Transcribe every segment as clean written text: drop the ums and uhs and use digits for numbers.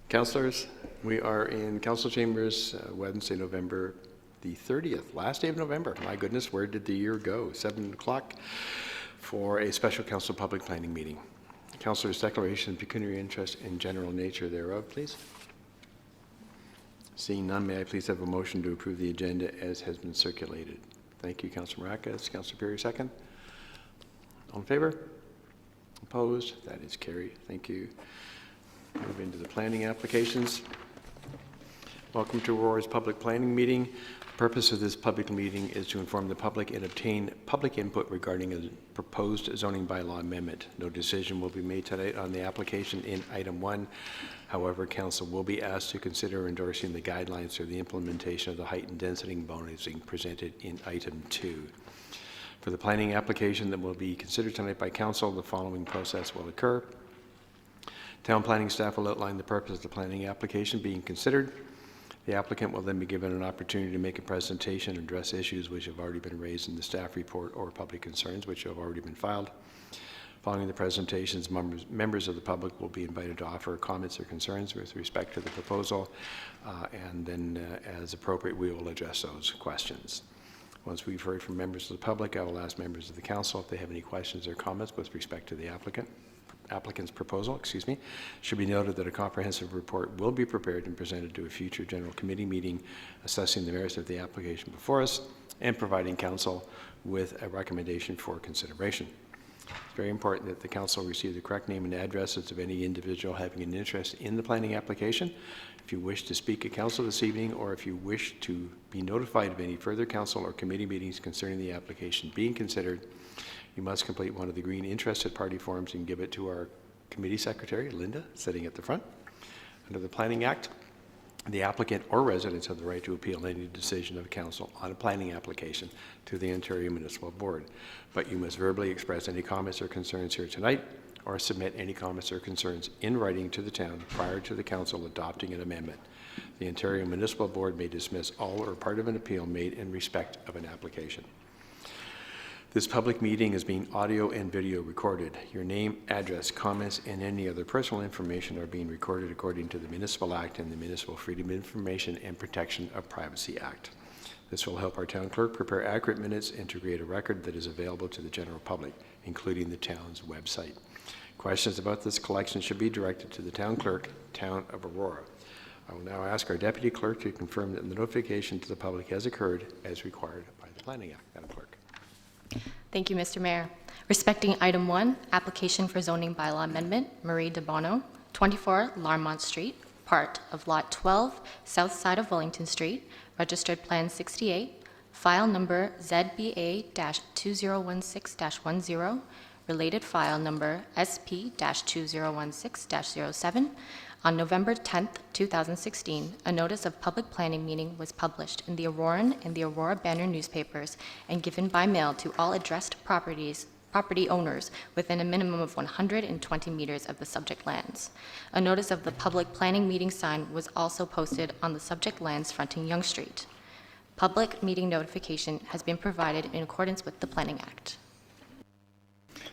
Councillors, we are in Council Chambers Wednesday, November the 30th, last day of November. My goodness, where did the year go? 7 o'clock for a special Council public planning meeting. Councillors' declaration of pecuniary interest in general nature thereof, please. Seeing none, may I please have a motion to approve the agenda as has been circulated. Thank you, Councillor Maracas. Councillor Perry, second. All in favor? Opposed? That is carried. Thank you. Move into the planning applications. Welcome to Aurora's public planning meeting. The purpose of this public meeting is to inform the public and obtain public input regarding a proposed zoning bylaw amendment. No decision will be made tonight on the application in item 1. However, Council will be asked to consider endorsing the guidelines for the implementation of the height and density bonusing presented in item 2. For the planning application that will be considered tonight by Council, the following process will occur. Town planning staff will outline the purpose of the planning application being considered. The applicant will then be given an opportunity to make a presentation and address issues which have already been raised in the staff report or public concerns which have already been filed. Following the presentations, members of the public will be invited to offer comments or concerns with respect to the proposal, and then as appropriate, we will address those questions. Once we've heard from members of the public, I will ask members of the council if they have any questions or comments with respect to the applicant's proposal. It should be noted that a comprehensive report will be prepared and presented to a future general committee meeting assessing the merits of the application before us and providing council with a recommendation for consideration. It's very important that the council receive the correct name and addresses of any individual having an interest in the planning application. If you wish to speak at council this evening, or if you wish to be notified of any further council or committee meetings concerning the application being considered, you must complete one of the green interested party forms and give it to our committee secretary, Linda, sitting at the front. Under the Planning Act, the applicant or residents have the right to appeal any decision of council on a planning application to the Ontario Municipal Board. But you must verbally express any comments or concerns here tonight, or submit any comments or concerns in writing to the town prior to the council adopting an amendment. The Ontario Municipal Board may dismiss all or part of an appeal made in respect of an application. This public meeting is being audio and video recorded. Your name, address, comments, and any other personal information are being recorded according to the Municipal Act and the Municipal Freedom of Information and Protection of Privacy Act. This will help our town clerk prepare accurate minutes and to create a record that is available to the general public, including the town's website. Questions about this collection should be directed to the town clerk, Town of Aurora. I will now ask our deputy clerk to confirm that the notification to the public has occurred as required by the Planning Act. Madam Clerk. Thank you, Mr. Mayor. Respecting item 1, application for zoning bylaw amendment, Marie De Bono, 24 Larmont Street, part of Lot 12, south side of Wellington Street, registered plan 68, file number ZBA-2016-10, related file number SP-2016-07. On November 10th, 2016, a notice of public planning meeting was published in the Auroran and the Aurora Banner newspapers and given by mail to all addressed property owners within a minimum of 120 meters of the subject lands. A notice of the public planning meeting sign was also posted on the subject lands fronting Yonge Street. Public meeting notification has been provided in accordance with the Planning Act.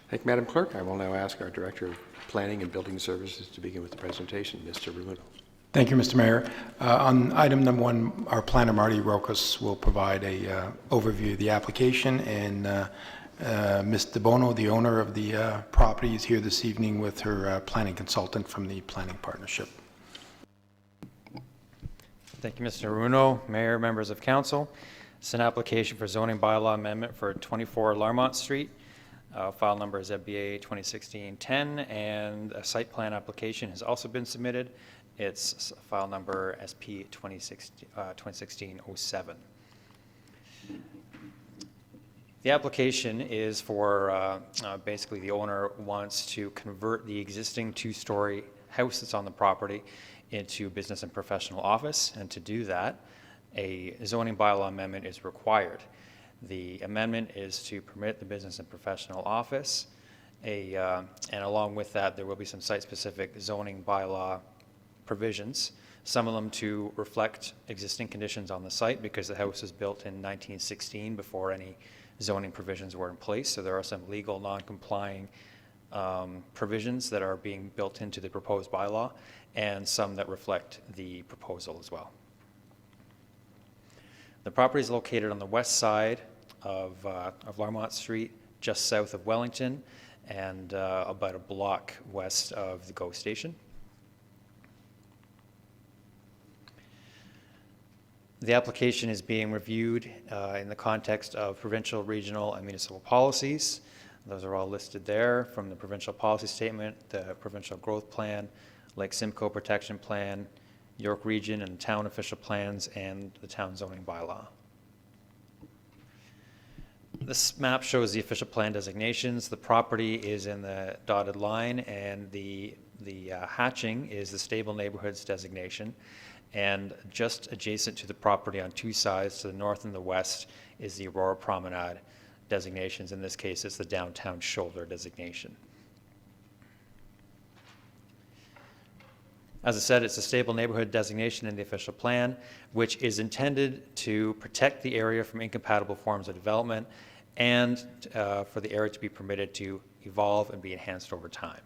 Thank you, Madam Clerk. I will now ask our Director of Planning and Building Services to begin with the presentation. Mr. Rumuno. Thank you, Mr. Mayor. On item number 1, our planner, Marty Rokas, will provide a overview of the application, and Ms. De Bono, the owner of the property, is here this evening with her planning consultant from the Planning Partnership. Thank you, Mr. Rumuno. Mayor, members of council. It's an application for zoning bylaw amendment for 24 Larmont Street. File number is ZBA 2016-10, and a site plan application has also been submitted. It's file number SP 2016-07. The application is for basically the owner wants to convert the existing 2-story house that's on the property into business and professional office, and to do that, a zoning bylaw amendment is required. The amendment is to permit the business and professional office, and along with that, there will be some site-specific zoning bylaw provisions, some of them to reflect existing conditions on the site because the house was built in 1916 before any zoning provisions were in place. So there are some legal non-complying provisions that are being built into the proposed bylaw, and some that reflect the proposal as well. The property is located on the west side of Larmont Street, just south of Wellington, and about a block west of the GO station. The application is being reviewed in the context of provincial, regional, and municipal policies. Those are all listed there, from the provincial policy statement, the provincial growth plan, Lake Simcoe protection plan, York Region and town official plans, and the town zoning bylaw. This map shows the official plan designations. The property is in the dotted line, and the hatching is the stable neighborhoods designation. And just adjacent to the property on two sides, to the north and the west, is the Aurora Promenade designations. In this case, it's the downtown shoulder designation. As I said, it's a stable neighborhood designation in the official plan, which is intended to protect the area from incompatible forms of development and for the area to be permitted to evolve and be enhanced over time.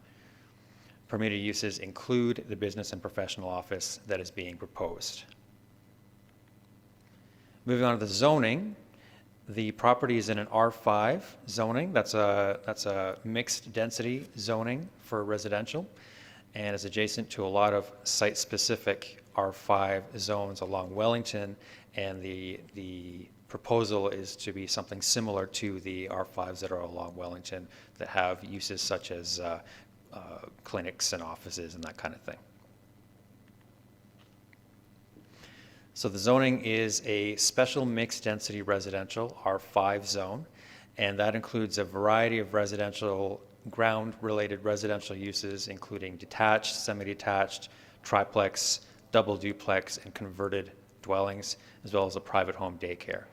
Permitted uses include the business and professional office that is being proposed. Moving on to the zoning, the property is in an R5 zoning. That's a mixed density zoning for residential, and is adjacent to a lot of site-specific R5 zones along Wellington, and the proposal is to be something similar to the R5s that are along Wellington that have uses such as clinics and offices and that kind of thing. So the zoning is a special mixed density residential R5 zone, and that includes a variety of residential ground-related residential uses, including detached, semi-detached, triplex, double duplex, and converted dwellings, as well as a private home daycare.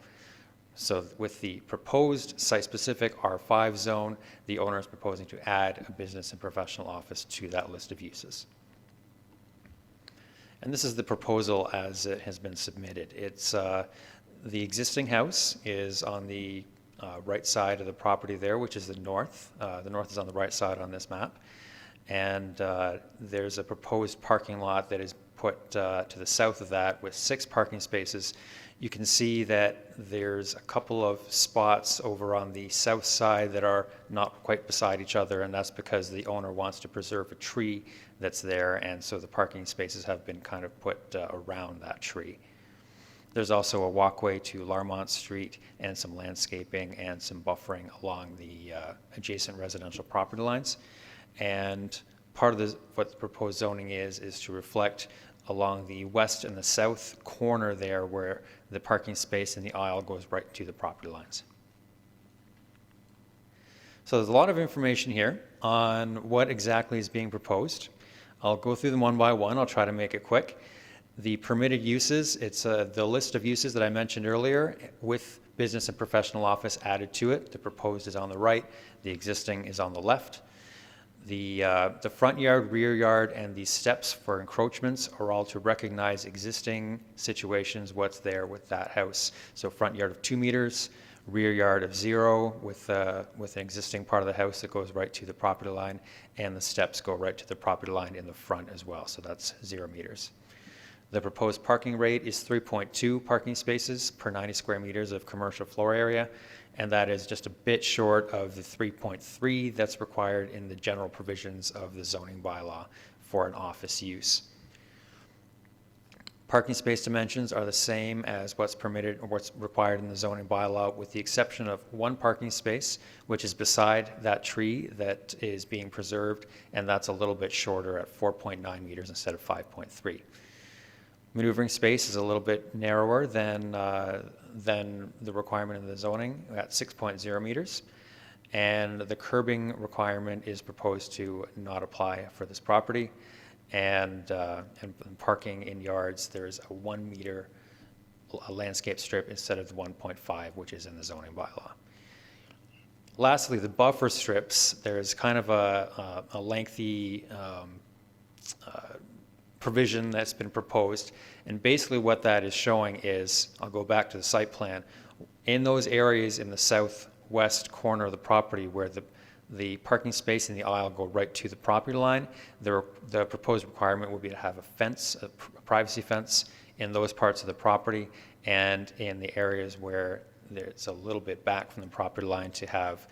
So with the proposed site-specific R5 zone, the owner is proposing to add a business and professional office to that list of uses. And this is the proposal as it has been submitted. It's the existing house is on the right side of the property there, which is the north. The north is on the right side on this map. And there's a proposed parking lot that is put to the south of that with 6 parking spaces. You can see that there's a couple of spots over on the south side that are not quite beside each other, and that's because the owner wants to preserve a tree that's there, and so the parking spaces have been kind of put around that tree. There's also a walkway to Larmont Street and some landscaping and some buffering along the adjacent residential property lines. And part of what the proposed zoning is to reflect along the west and the south corner there where the parking space in the aisle goes right to the property lines. So there's a lot of information here on what exactly is being proposed. I'll go through them one by one. I'll try to make it quick. The permitted uses, it's the list of uses that I mentioned earlier with business and professional office added to it. The proposed is on the right, the existing is on the left. The front yard, rear yard, and the steps for encroachments are all to recognize existing situations, what's there with that house. So front yard of 2 meters, rear yard of 0 with an existing part of the house that goes right to the property line, and the steps go right to the property line in the front as well, so that's 0 meters. The proposed parking rate is 3.2 parking spaces per 90 square meters of commercial floor area, and that is just a bit short of the 3.3 that's required in the general provisions of the zoning bylaw for an office use. Parking space dimensions are the same as what's permitted or what's required in the zoning bylaw, with the exception of 1 parking space, which is beside that tree that is being preserved, and that's a little bit shorter at 4.9 meters instead of 5.3. Maneuvering space is a little bit narrower than the requirement in the zoning at 6.0 meters. And the curbing requirement is proposed to not apply for this property. And parking in yards, there's a 1 meter landscape strip instead of the 1.5, which is in the zoning bylaw. Lastly, the buffer strips, there's kind of a lengthy provision that's been proposed, and basically what that is showing is, I'll go back to the site plan, In those areas in the southwest corner of the property where the parking space and the aisle go right to the property line, the proposed requirement would be to have a fence, a privacy fence in those parts of the property, and in the areas where it's a little bit back from the property line to have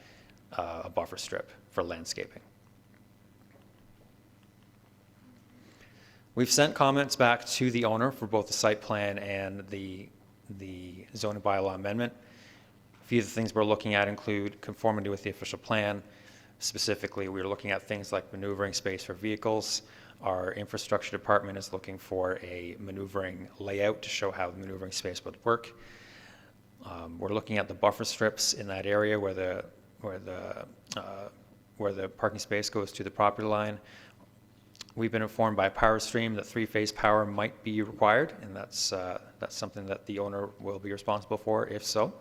a buffer strip for landscaping. We've sent comments back to the owner for both the site plan and the zoning bylaw amendment. A few of the things we're looking at include conformity with the official plan. Specifically, we're looking at things like maneuvering space for vehicles. Our infrastructure department is looking for a maneuvering layout to show how the maneuvering space would work. We're looking at the buffer strips in that area where the parking space goes to the property line. We've been informed by PowerStream that three-phase power might be required, and that's something that the owner will be responsible for if so.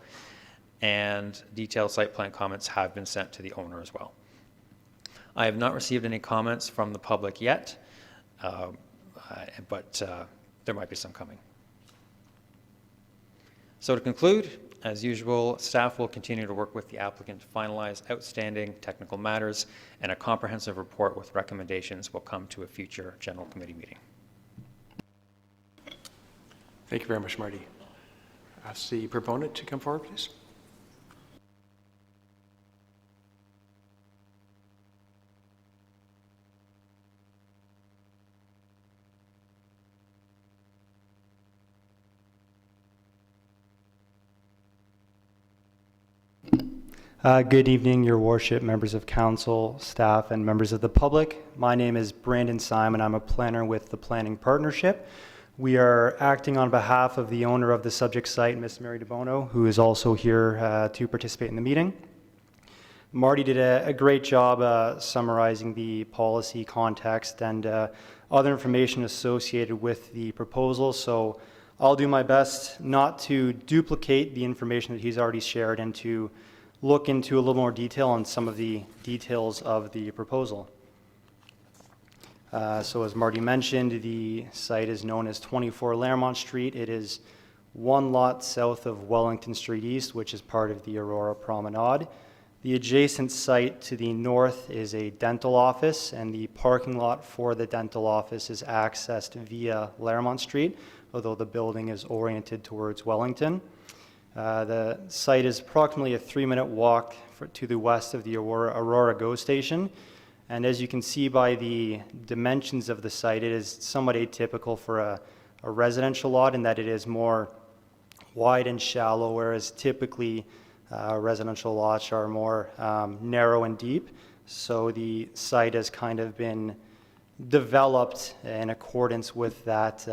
And detailed site plan comments have been sent to the owner as well. I have not received any comments from the public yet, but there might be some coming. So to conclude, as usual, staff will continue to work with the applicant to finalize outstanding technical matters, and a comprehensive report with recommendations will come to a future general committee meeting. Thank you very much, Marty. Ask the proponent to come forward, please. Good evening, Your Worship, members of council, staff, and members of the public. My name is Brandon Simon. I'm a planner with the Planning Partnership. We are acting on behalf of the owner of the subject site, Ms. Mary DeBono, who is also here to participate in the meeting. Marty did a great job summarizing the policy context and other information associated with the proposal, so I'll do my best not to duplicate the information that he's already shared and to look into a little more detail on some of the details of the proposal. So as Marty mentioned, the site is known as 24 Laremont Street. It is one lot south of Wellington Street East, which is part of the Aurora Promenade. The adjacent site to the north is a dental office, and the parking lot for the dental office is accessed via Laremont Street, although the building is oriented towards Wellington. The site is approximately a 3-minute walk to the west of the Aurora GO station. And as you can see by the dimensions of the site, it is somewhat atypical for a residential lot in that it is more wide and shallow, whereas typically residential lots are more narrow and deep. So the site has kind of been developed in accordance with that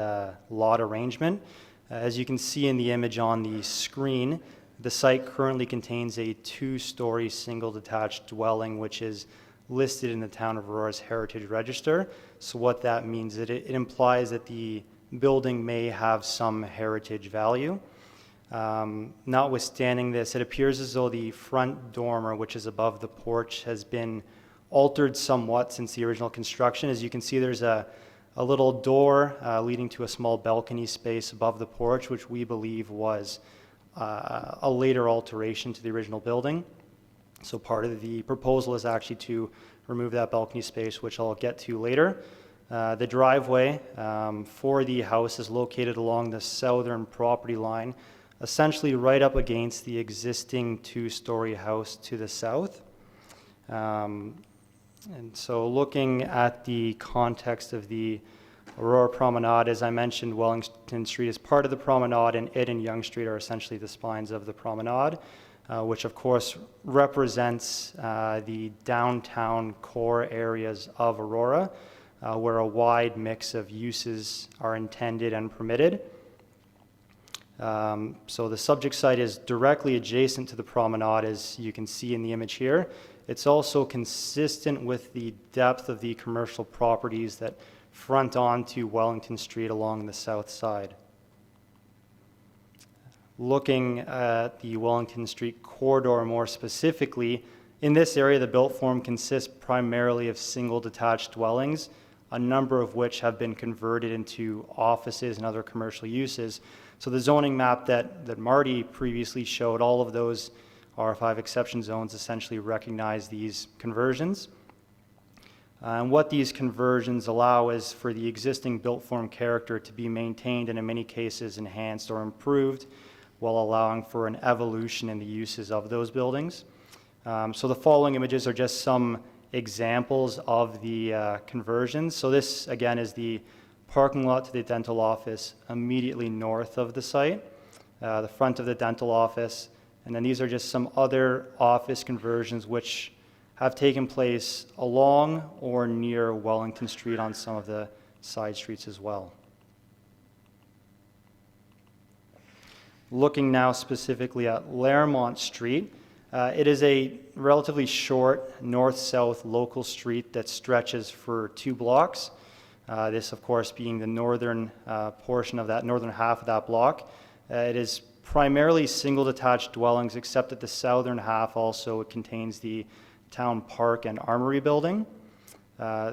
lot arrangement. As you can see in the image on the screen, the site currently contains a 2-story single detached dwelling, which is listed in the town of Aurora's Heritage Register. So what that means is it implies that the building may have some heritage value. Notwithstanding this, it appears as though the front dormer, which is above the porch, has been altered somewhat since the original construction. As you can see, there's a little door leading to a small balcony space above the porch, which we believe was a later alteration to the original building. So part of the proposal is actually to remove that balcony space, which I'll get to later. The driveway for the house is located along the southern property line, essentially right up against the existing 2-story house to the south. And so looking at the context of the Aurora Promenade, as I mentioned, Wellington Street is part of the promenade, and Ed and Yonge Street are essentially the spines of the promenade, which of course represents the downtown core areas of Aurora, where a wide mix of uses are intended and permitted. So the subject site is directly adjacent to the promenade, as you can see in the image here. It's also consistent with the depth of the commercial properties that front onto Wellington Street along the south side. Looking at the Wellington Street corridor more specifically, in this area the built form consists primarily of single detached dwellings, a number of which have been converted into offices and other commercial uses. So the zoning map that Marty previously showed, all of those R5 exception zones essentially recognize these conversions. And what these conversions allow is for the existing built form character to be maintained and in many cases enhanced or improved, while allowing for an evolution in the uses of those buildings. So the following images are just some examples of the conversions. So this again is the parking lot to the dental office immediately north of the site, the front of the dental office, and then these are just some other office conversions which have taken place along or near Wellington Street on some of the side streets as well. Looking now specifically at Laremont Street, it is a relatively short north-south local street that stretches for 2 blocks. This, of course, being the northern portion of that, northern half of that block. It is primarily single detached dwellings, except that the southern half also contains the Town Park and Armory building.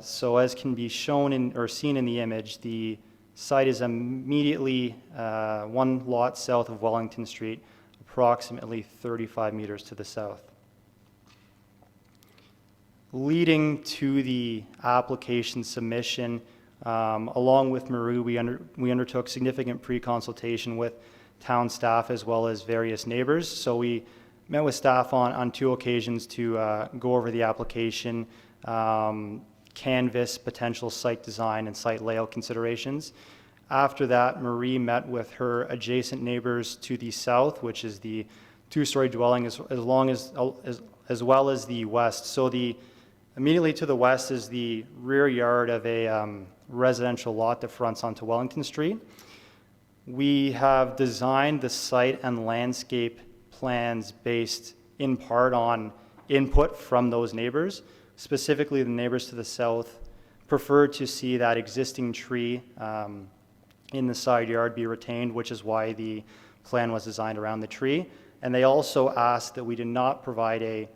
So as can be shown in or seen in the image, the site is immediately 1 lot south of Wellington Street, approximately 35 meters to the south. Leading to the application submission, along with Marie, we undertook significant pre-consultation with town staff as well as various neighbors. So we met with staff on 2 occasions to go over the application, canvass potential site design and site layout considerations. After that, Marie met with her adjacent neighbors to the south, which is the 2-story dwelling, as well as the west. So immediately to the west is the rear yard of a residential lot that fronts onto Wellington Street. We have designed the site and landscape plans based in part on input from those neighbors. Specifically, the neighbors to the south preferred to see that existing tree in the side yard be retained, which is why the plan was designed around the tree. And they also asked that we did not provide a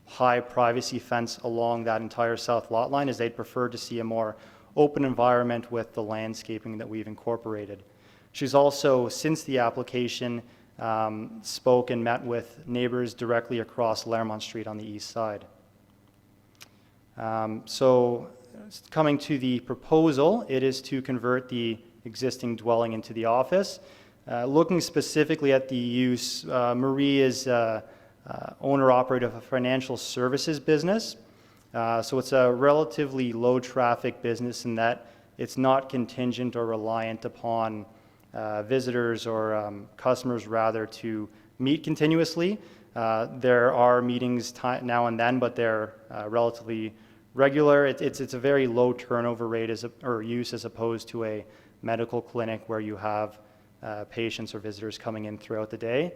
high privacy fence along that entire south lot line, as they'd prefer to see a more open environment with the landscaping that we've incorporated. She's also, since the application, spoke and met with neighbors directly across Laremont Street on the east side. So coming to the proposal, it is to convert the existing dwelling into the office. Looking specifically at the use, Marie is owner-operator of a financial services business. So it's a relatively low-traffic business in that it's not contingent or reliant upon visitors or customers, rather, to meet continuously. There are meetings now and then, but they're relatively regular. It's a very low turnover rate or use as opposed to a medical clinic where you have patients or visitors coming in throughout the day.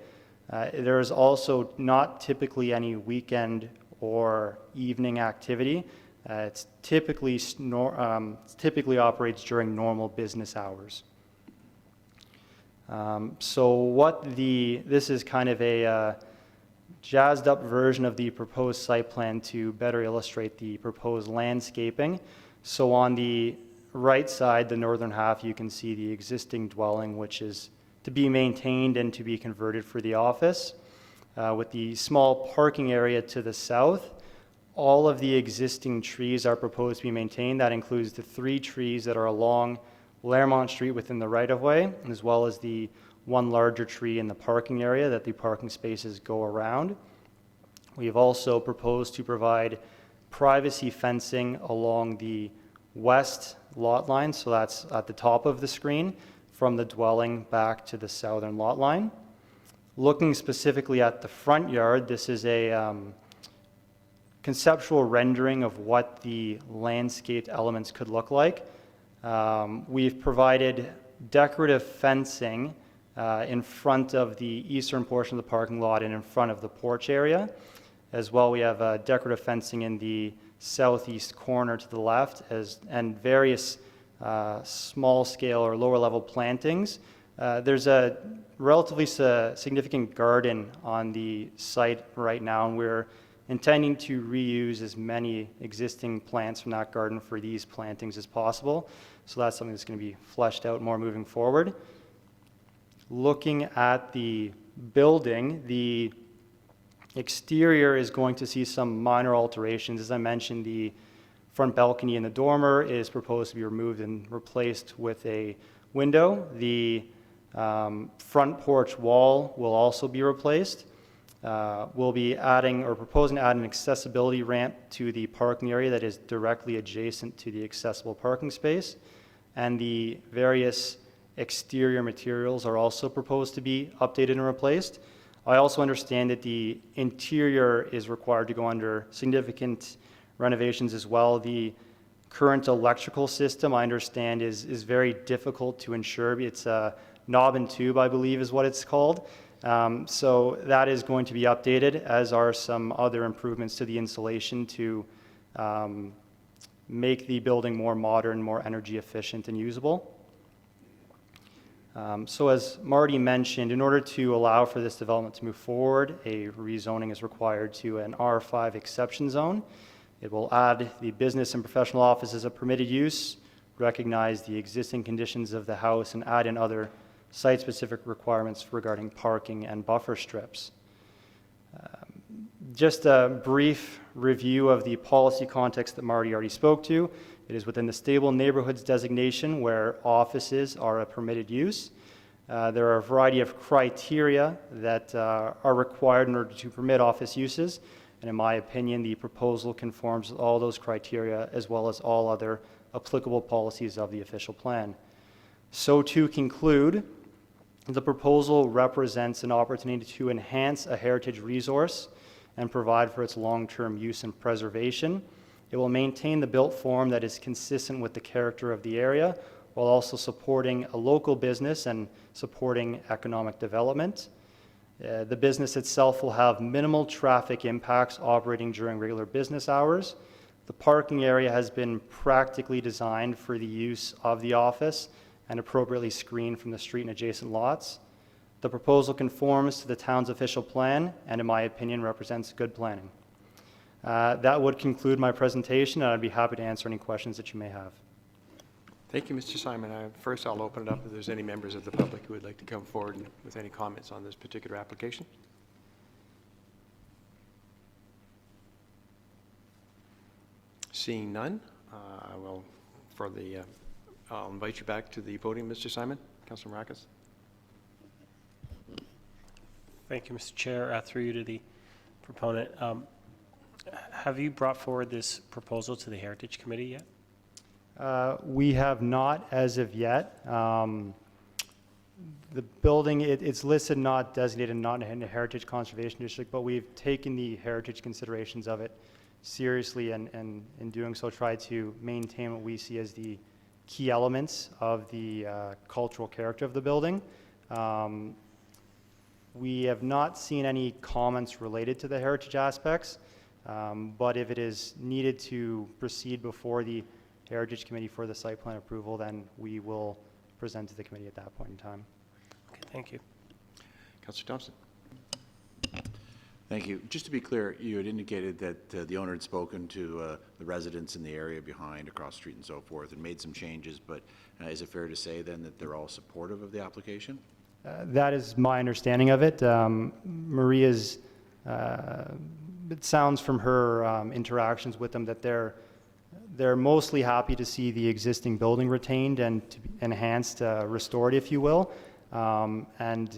There is also not typically any weekend or evening activity. It typically operates during normal business hours. This is kind of a jazzed up version of the proposed site plan to better illustrate the proposed landscaping. So on the right side, the northern half, you can see the existing dwelling, which is to be maintained and to be converted for the office. With the small parking area to the south, all of the existing trees are proposed to be maintained. That includes the 3 trees that are along Laremont Street within the right-of-way, as well as the 1 larger tree in the parking area that the parking spaces go around. We have also proposed to provide privacy fencing along the west lot line, so that's at the top of the screen, from the dwelling back to the southern lot line. Looking specifically at the front yard, this is a conceptual rendering of what the landscaped elements could look like. We've provided decorative fencing in front of the eastern portion of the parking lot and in front of the porch area. As well, we have decorative fencing in the southeast corner to the left, and various small scale or lower level plantings. There's a relatively significant garden on the site right now, and we're intending to reuse as many existing plants from that garden for these plantings as possible. So that's something that's going to be fleshed out more moving forward. Looking at the building, the exterior is going to see some minor alterations. As I mentioned, the front balcony in the dormer is proposed to be removed and replaced with a window. The front porch wall will also be replaced. We'll be adding or proposing to add an accessibility ramp to the parking area that is directly adjacent to the accessible parking space. And the various exterior materials are also proposed to be updated and replaced. I also understand that the interior is required to go under significant renovations as well. The current electrical system, I understand, is very difficult to ensure. It's a knob and tube, I believe is what it's called. So that is going to be updated, as are some other improvements to the insulation to make the building more modern, more energy efficient and usable. So as Marty mentioned, in order to allow for this development to move forward, a rezoning is required to an R5 exception zone. It will add the business and professional office as a permitted use, recognize the existing conditions of the house, and add in other site-specific requirements regarding parking and buffer strips. Just a brief review of the policy context that Marty already spoke to. It is within the stable neighborhoods designation where offices are a permitted use. There are a variety of criteria that are required in order to permit office uses, and in my opinion, the proposal conforms with all those criteria as well as all other applicable policies of the official plan. So to conclude, the proposal represents an opportunity to enhance a heritage resource and provide for its long-term use and preservation. It will maintain the built form that is consistent with the character of the area, while also supporting a local business and supporting economic development. The business itself will have minimal traffic impacts operating during regular business hours. The parking area has been practically designed for the use of the office and appropriately screened from the street and adjacent lots. The proposal conforms to the town's official plan and, in my opinion, represents good planning. That would conclude my presentation, and I'd be happy to answer any questions that you may have. Thank you, Mr. Simon. First, I'll open it up if there's any members of the public who would like to come forward with any comments on this particular application. Seeing none, I'll invite you back to the podium, Mr. Simon. Councilor Maracas. Thank you, Mr. Chair. Through you to the proponent. Have you brought forward this proposal to the Heritage Committee yet? We have not as of yet. The building, it's listed not designated, not in the Heritage Conservation District, but we've taken the heritage considerations of it seriously, and in doing so try to maintain what we see as the key elements of the cultural character of the building. We have not seen any comments related to the heritage aspects, but if it is needed to proceed before the Heritage Committee for the site plan approval, then we will present to the committee at that point in time. Okay, thank you. Councilor Thompson. Thank you. Just to be clear, you had indicated that the owner had spoken to the residents in the area behind, across the street and so forth, and made some changes, but is it fair to say then that they're all supportive of the application? That is my understanding of it. Maria's, it sounds from her interactions with them that they're mostly happy to see the existing building retained and to be enhanced, restored, if you will, and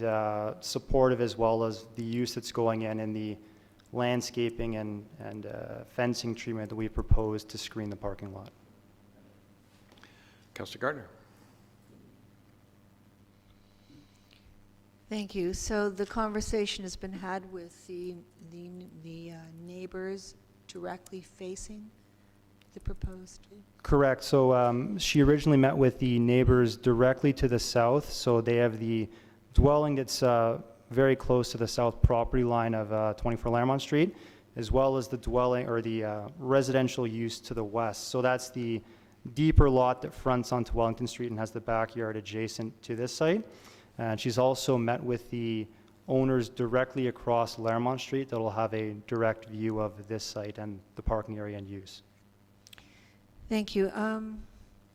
supportive as well as the use that's going in the landscaping and fencing treatment that we proposed to screen the parking lot. Councilor Gardner. Thank you. So the conversation has been had with the neighbors directly facing the proposed? Correct. So she originally met with the neighbors directly to the south. So they have the dwelling that's very close to the south property line of 24 Laremont Street, as well as the dwelling or the residential use to the west. So that's the deeper lot that fronts onto Wellington Street and has the backyard adjacent to this site. And she's also met with the owners directly across Laremont Street that will have a direct view of this site and the parking area and use. Thank you.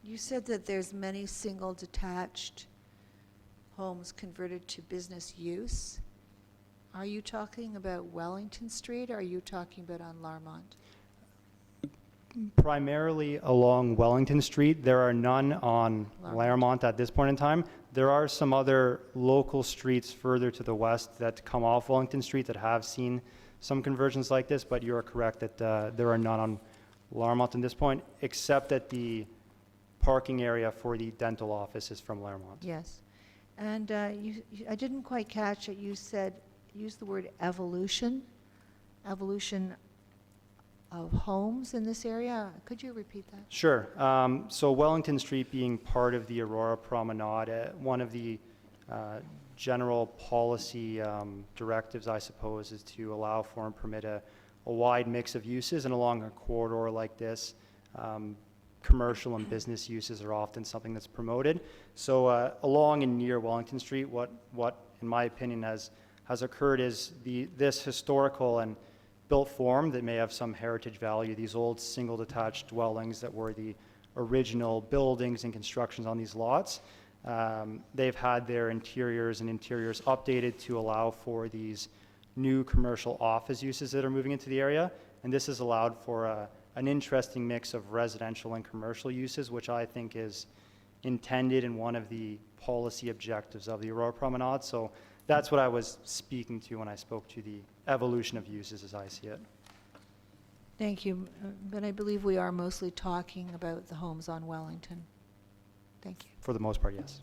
You said that there's many single detached homes converted to business use. Are you talking about Wellington Street, or are you talking about on Larmont? Primarily along Wellington Street. There are none on Larmont. Larmont at this point in time. There are some other local streets further to the west that come off Wellington Street that have seen some conversions like this, but you are correct that there are none on Larmont at this point, except that the parking area for the dental office is from Larmont. Yes. And I didn't quite catch it. You said, use the word evolution of homes in this area. Could you repeat that? Sure. So Wellington Street being part of the Aurora Promenade, one of the general policy directives, I suppose, is to allow for and permit a wide mix of uses. And along a corridor like this, commercial and business uses are often something that's promoted. So along and near Wellington Street, what in my opinion has occurred is this historical and built form that may have some heritage value, these old single detached dwellings that were the original buildings and constructions on these lots. They've had their interiors updated to allow for these new commercial office uses that are moving into the area. And this has allowed for an interesting mix of residential and commercial uses, which I think is intended in one of the policy objectives of the Aurora Promenade. So that's what I was speaking to when I spoke to the evolution of uses as I see it. Thank you. But I believe we are mostly talking about the homes on Wellington. Thank you. For the most part, yes.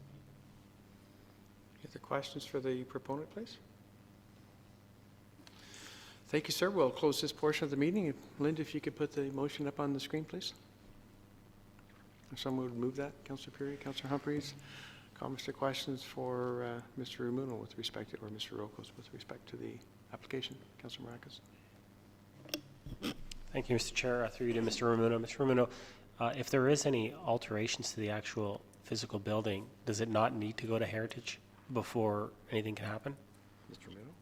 Any other questions for the proponent, please? Thank you, sir. We'll close this portion of the meeting. Linda, if you could put the motion up on the screen, please. If someone would move that, Councillor Perry, Councillor Humphreys. Comments or questions for Mr. Rumuno with respect to, or Mr. Rokos with respect to the application? Councillor Maracas. Thank you, Mr. Chair. Through you to Mr. Rumuno. Mr. Rumuno, if there is any alterations to the actual physical building, does it not need to go to Heritage before anything can happen? Mr. Rumuno.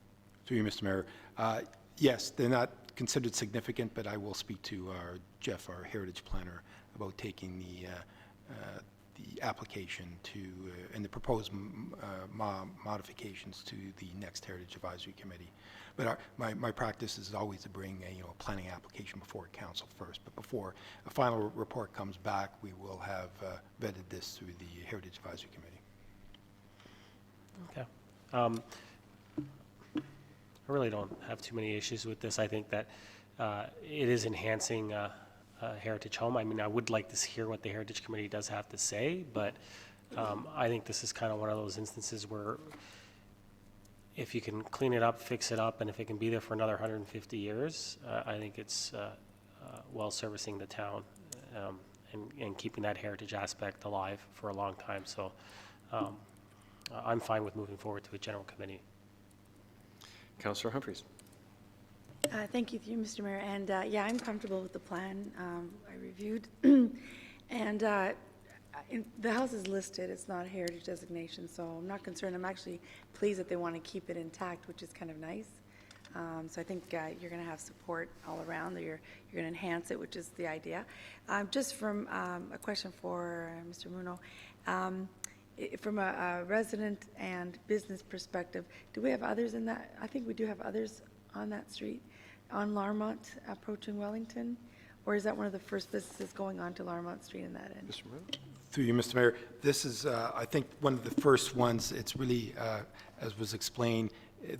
Through you, Mr. Mayor. Yes, they're not considered significant, but I will speak to Jeff, our heritage planner, about taking the application to and the proposed modifications to the next Heritage Advisory Committee. But my practice is always to bring a planning application before council first. But before a final report comes back, we will have vetted this through the Heritage Advisory Committee. Okay. I really don't have too many issues with this. I think that it is enhancing a heritage home. I mean, I would like to hear what the Heritage Committee does have to say, but I think this is kind of one of those instances where if you can clean it up, fix it up, and if it can be there for another 150 years, I think it's well servicing the town and keeping that heritage aspect alive for a long time. So I'm fine with moving forward to a general committee. Councillor Humphreys. Thank you, Mr. Mayor. And yeah, I'm comfortable with the plan I reviewed. And the house is listed. It's not a heritage designation, so I'm not concerned. I'm actually pleased that they want to keep it intact, which is kind of nice. So I think you're going to have support all around. That you're going to enhance it, which is the idea. Just from a question for Mr. Muno. From a resident and business perspective, do we have others in that? I think we do have others on that street, on Larmont approaching Wellington, or is that one of the first businesses going on to Larmont Street in that end? Mr. Rumuno. Through you, Mr. Mayor, this is, I think, one of the first ones. It's really, as was explained,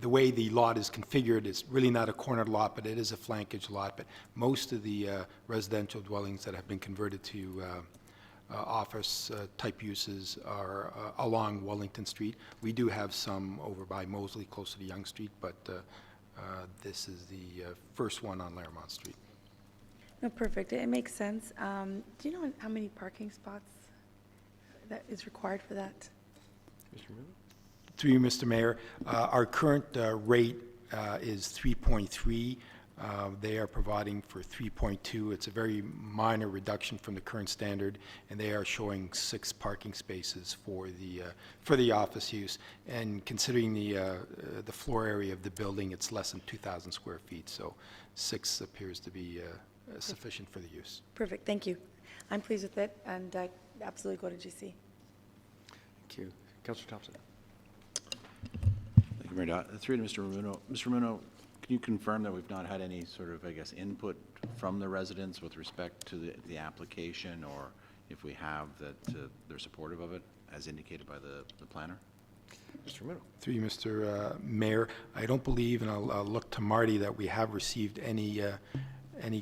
the way the lot is configured, it's really not a corner lot, but it is a flankage lot. But most of the residential dwellings that have been converted to office type uses are along Wellington Street. We do have some over by Moseley, close to Yonge Street, but this is the first one on Larmont Street. No, perfect. It makes sense. Do you know how many parking spots that is required for that? Mr. Rumuno. Through you, Mr. Mayor, our current rate is 3.3. They are providing for 3.2. It's a very minor reduction from the current standard, and they are showing 6 parking spaces for the office use. And considering the floor area of the building, it's less than 2,000 square feet, so 6 appears to be sufficient for the use. Perfect. Thank you. I'm pleased with it, and absolutely go to GC. Thank you. Councillor Thompson. Thank you, Mayor Dot. Through to Mr. Ramuno. Mr. Ramuno, can you confirm that we've not had any sort of, I guess, input from the residents with respect to the application, or if we have, that they're supportive of it, as indicated by the planner? Mr. Ramuno. Through you, Mr. Mayor, I don't believe, and I'll look to Marty, that we have received any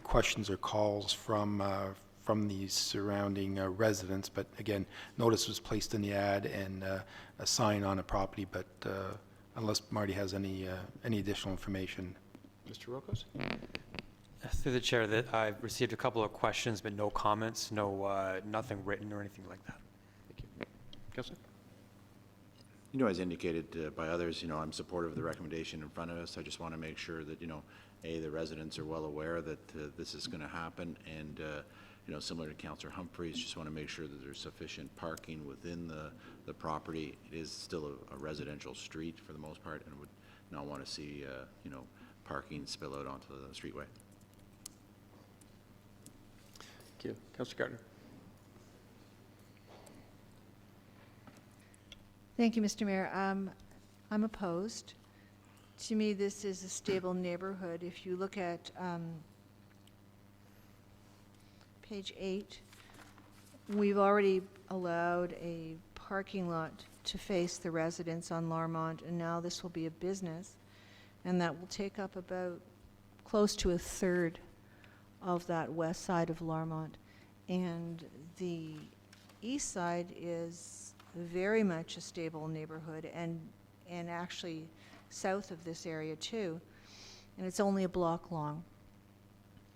questions or calls from the surrounding residents. But again, notice was placed in the ad and a sign on the property, but unless Marty has any additional information. Mr. Rokos? Through the chair, that I've received a couple of questions, but no comments, nothing written or anything like that. Thank you. Councilor? You know, as indicated by others, you know, I'm supportive of the recommendation in front of us. I just want to make sure that, you know, A, the residents are well aware that this is going to happen, and, you know, similar to Councillor Humphreys, just want to make sure that there's sufficient parking within the property. It is still a residential street for the most part, and would not want to see, you know, parking spill out onto the streetway. Thank you. Councilor Gardner? Thank you, Mr. Mayor. I'm opposed. To me, this is a stable neighborhood. If you look at page 8, we've already allowed a parking lot to face the residents on Larmont, and now this will be a business, and that will take up about close to a third of that west side of Larmont. And the east side is very much a stable neighborhood, and actually south of this area too, and it's only a block long.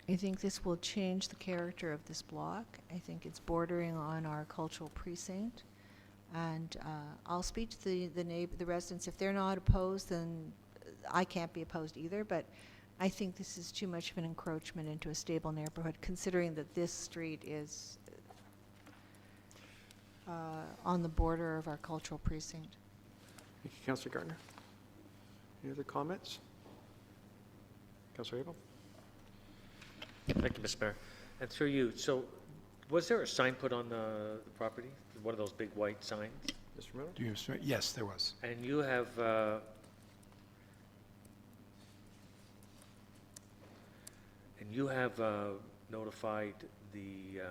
I think this will change the character of this block. I think it's bordering on our cultural precinct, and I'll speak to the residents. If they're not opposed, then I can't be opposed either, but I think this is too much of an encroachment into a stable neighborhood, considering that this street is on the border of our cultural precinct. Thank you, Councilor Gardner. Any other comments? Councilor Abel? Thank you, Mr. Mayor. And through you, so was there a sign put on the property? One of those big white signs? Mr. Miller? Do you, Mr. Yes, there was. And you have, notified the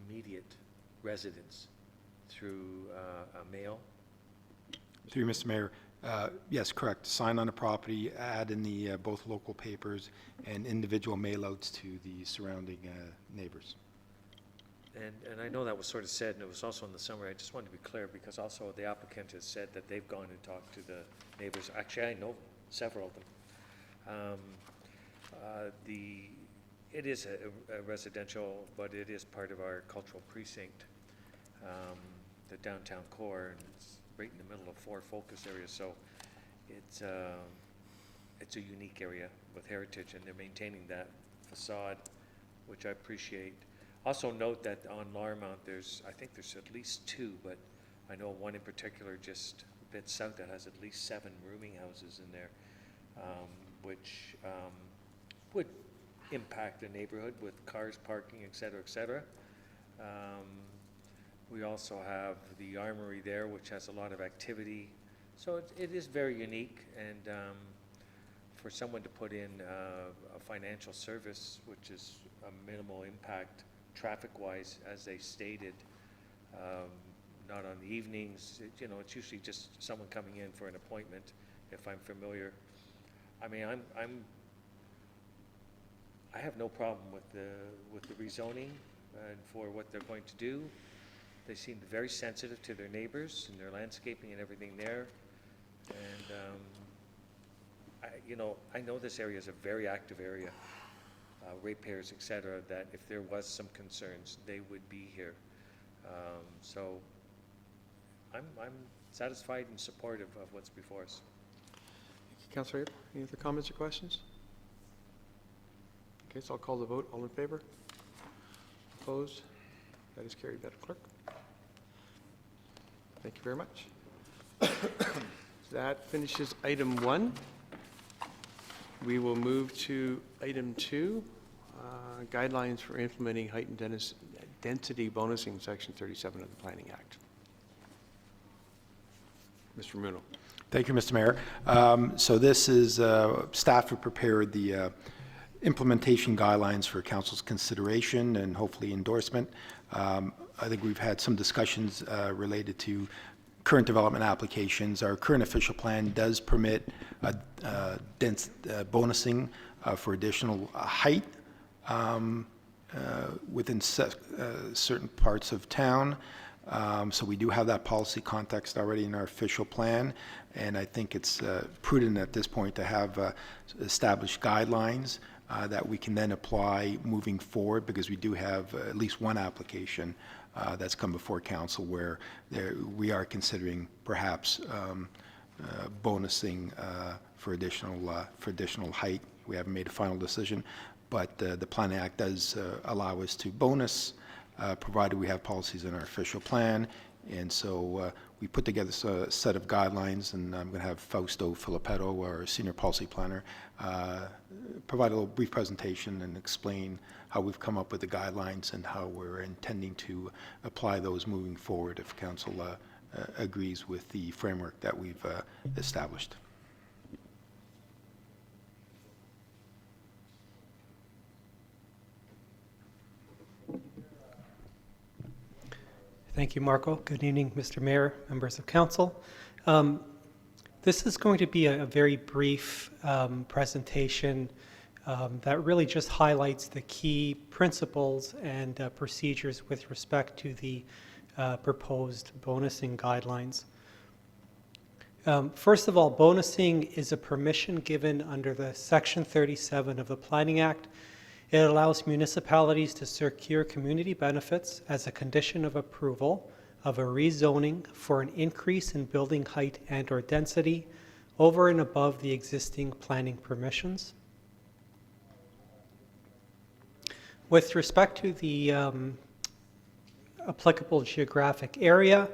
immediate residents through a mail? Through you, Mr. Mayor, yes, correct. Sign on the property, ad in the both local papers, and individual mail-outs to the surrounding neighbors. And I know that was sort of said, and it was also in the summary. I just wanted to be clear, because also the applicant has said that they've gone and talked to the neighbors. Actually, I know several of them. It is a residential, but it is part of our cultural precinct, the downtown core, and it's right in the middle of 4 focus areas. So it's a unique area with heritage, and they're maintaining that facade, which I appreciate. Also note that on Larmont, I think there's at least 2, but I know one in particular just a bit south that has at least 7 rooming houses in there, which would impact the neighborhood with cars parking, et cetera, et cetera. We also have the Armory there, which has a lot of activity. So it is very unique, and for someone to put in a financial service, which is a minimal impact traffic-wise, as they stated, not on the evenings, it's usually just someone coming in for an appointment, if I'm familiar. I mean, I have no problem with the rezoning and for what they're going to do. They seem very sensitive to their neighbors and their landscaping and everything there. And I know this area is a very active area, ratepayers, et cetera, that if there was some concerns, they would be here. So I'm satisfied and supportive of what's before us. Thank you, Councilor Abel. Any other comments or questions? Okay, so I'll call the vote. All in favor? Opposed? That is carried. Madam Clerk. Thank you very much. That finishes item 1. We will move to item 2, guidelines for implementing heightened density bonusing, Section 37 of the Planning Act. Mr. Muno. Thank you, Mr. Mayor. So this is, staff have prepared the implementation guidelines for council's consideration and hopefully endorsement. I think we've had some discussions related to current development applications. Our current official plan does permit dense bonusing for additional height within certain parts of town. So we do have that policy context already in our official plan, and I think it's prudent at this point to have established guidelines that we can then apply moving forward, because we do have at least one application that's come before council where we are considering perhaps bonusing for additional height. We haven't made a final decision, but the Planning Act does allow us to bonus, provided we have policies in our official plan. And so we put together a set of guidelines, and I'm going to have Fausto Filippetto, our senior policy planner, provide a little brief presentation and explain how we've come up with the guidelines and how we're intending to apply those moving forward if council agrees with the framework that we've established. Thank you, Marco. Good evening, Mr. Mayor, members of council. This is going to be a very brief presentation that really just highlights the key principles and procedures with respect to the proposed bonusing guidelines. First of all, bonusing is a permission given under the Section 37 of the Planning Act. It allows municipalities to secure community benefits as a condition of approval of a rezoning for an increase in building height and/or density over and above the existing planning permissions. With respect to the applicable geographic area,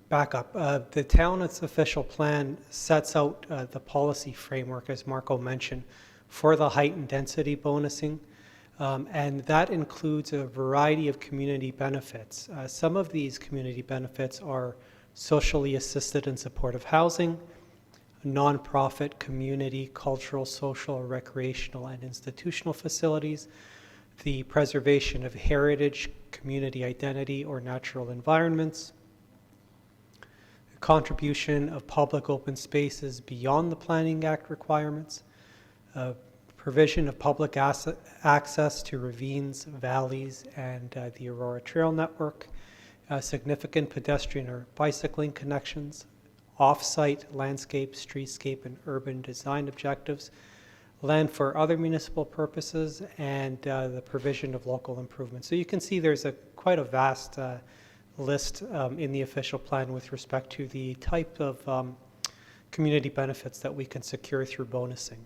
back up. The town's official plan sets out the policy framework, as Marco mentioned, for the height and density bonusing, and that includes a variety of community benefits. Some of these community benefits are socially assisted and supportive housing, nonprofit, community, cultural, social, recreational, and institutional facilities, the preservation of heritage, community identity, or natural environments, the contribution of public open spaces beyond the Planning Act requirements, provision of public access to ravines, valleys, and the Aurora Trail Network, significant pedestrian or bicycling connections, off-site landscape, streetscape, and urban design objectives, land for other municipal purposes, and the provision of local improvements. So you can see there's quite a vast list in the official plan with respect to the type of community benefits that we can secure through bonusing.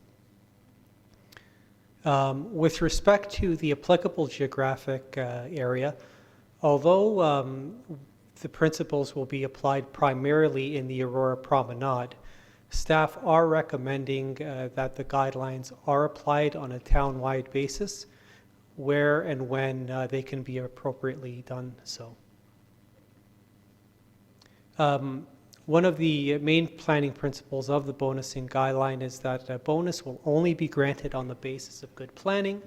With respect to the applicable geographic area, although the principles will be applied primarily in the Aurora Promenade, staff are recommending that the guidelines are applied on a town-wide basis where and when they can be appropriately done so. One of the main planning principles of the bonusing guideline is that a bonus will only be granted on the basis of good planning,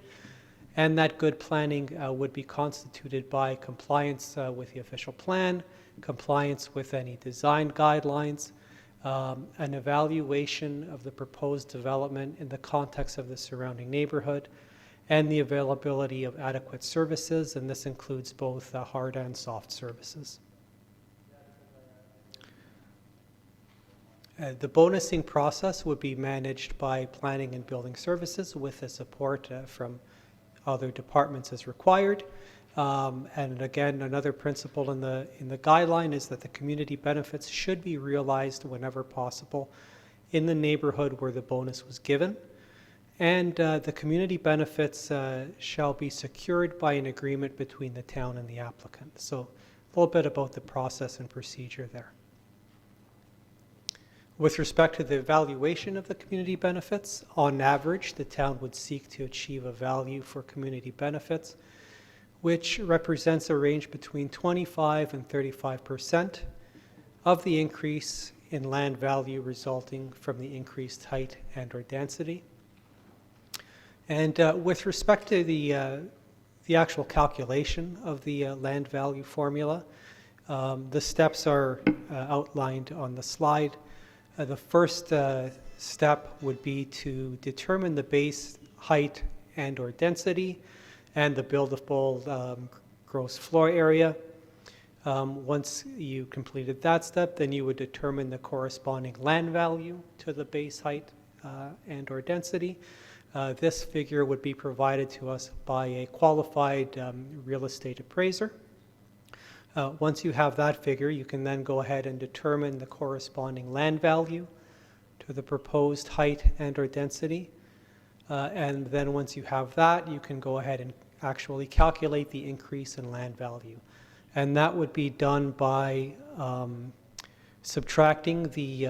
and that good planning would be constituted by compliance with the official plan, compliance with any design guidelines, an evaluation of the proposed development in the context of the surrounding neighborhood, and the availability of adequate services, and this includes both hard and soft services. The bonusing process would be managed by Planning and Building Services with the support from other departments as required. And again, another principle in the guideline is that the community benefits should be realized whenever possible in the neighborhood where the bonus was given. And the community benefits shall be secured by an agreement between the town and the applicant. So a little bit about the process and procedure there. With respect to the evaluation of the community benefits, on average, the town would seek to achieve a value for community benefits, which represents a range between 25% and 35%. of the increase in land value resulting from the increased height and/or density. And with respect to the actual calculation of the land value formula, the steps are outlined on the slide. The first step would be to determine the base height and/or density and the buildable gross floor area. Once you completed that step, then you would determine the corresponding land value to the base height and/or density. This figure would be provided to us by a qualified real estate appraiser. Once you have that figure, you can then go ahead and determine the corresponding land value to the proposed height and/or density. And then once you have that, you can go ahead and actually calculate the increase in land value. And that would be done by subtracting the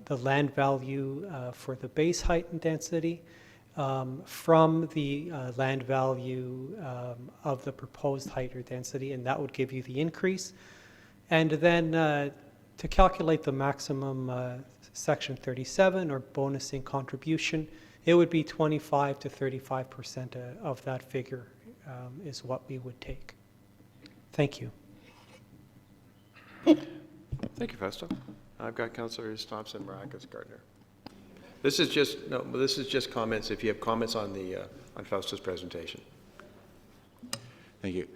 land value for the base height and density from the land value of the proposed height or density, and that would give you the increase. And then to calculate the maximum Section 37 or bonusing contribution, it would be 25 to 35% of that figure is what we would take. Thank you. Thank you, Fausto. I've got Councilors Thompson, Maracas, Gardner. This is just comments, if you have comments on Fausto's presentation. Thank you.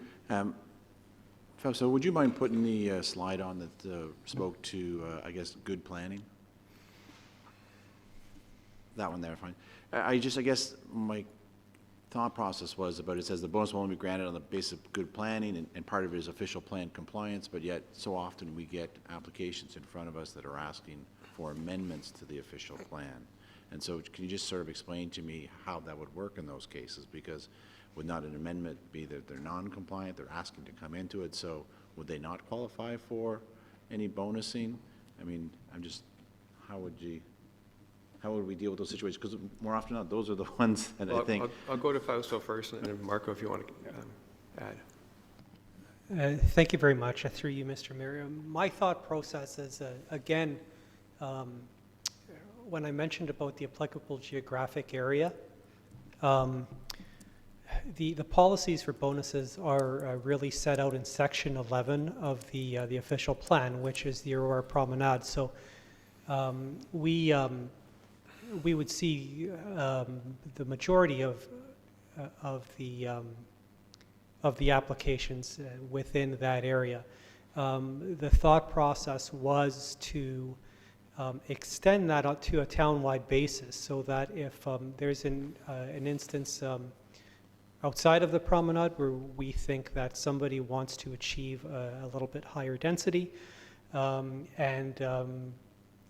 Fausto, would you mind putting the slide on that spoke to, I guess, good planning? That one there, fine. I guess my thought process was about, it says the bonus will only be granted on the basis of good planning, and part of it is official plan compliance, but yet so often we get applications in front of us that are asking for amendments to the official plan. And so can you just sort of explain to me how that would work in those cases? Because would not an amendment be that they're non-compliant, they're asking to come into it, so would they not qualify for any bonusing? I mean, how would we deal with those situations? Because more often than not, those are the ones that I think... I'll go to Fausto first, and then Marco, if you want to add. Thank you very much. Through you, Mr. Mayor. My thought process is, again, when I mentioned about the applicable geographic area, the policies for bonuses are really set out in Section 11 of the official plan, which is the Aurora Promenade. So we would see the majority of the applications within that area. The thought process was to extend that out to a town-wide basis, so that if there's an instance outside of the promenade where we think that somebody wants to achieve a little bit higher density,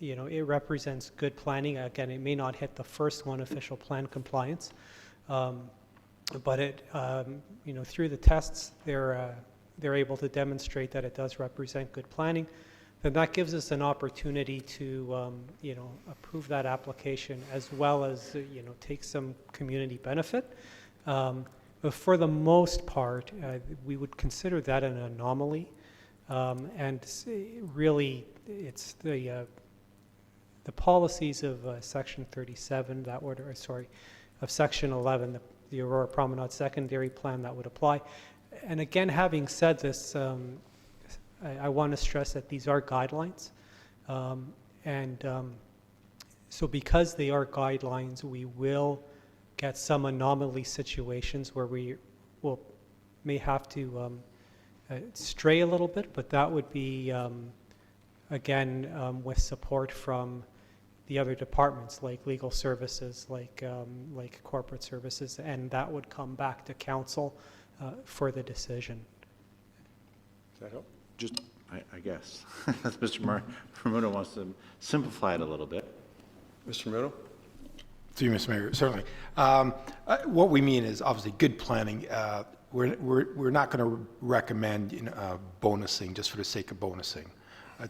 it represents good planning. Again, it may not hit the first one, official plan compliance, but it, through the tests, they're able to demonstrate that it does represent good planning. Then that gives us an opportunity to, approve that application, as well as, take some community benefit. But for the most part, we would consider that an anomaly, and really, it's the policies of Section 37 of Section 11, the Aurora Promenade Secondary Plan, that would apply. And again, having said this, I want to stress that these are guidelines. So because they are guidelines, we will get some anomaly situations where we may have to stray a little bit, but that would be, again, with support from the other departments, like legal services, like corporate services, and that would come back to council for the decision. Does that help? Just, I guess, Mr. Ramuno wants to simplify it a little bit. Mr. Ramuno? Through you, Mr. Mayor, certainly. What we mean is obviously good planning. We're not going to recommend bonusing just for the sake of bonusing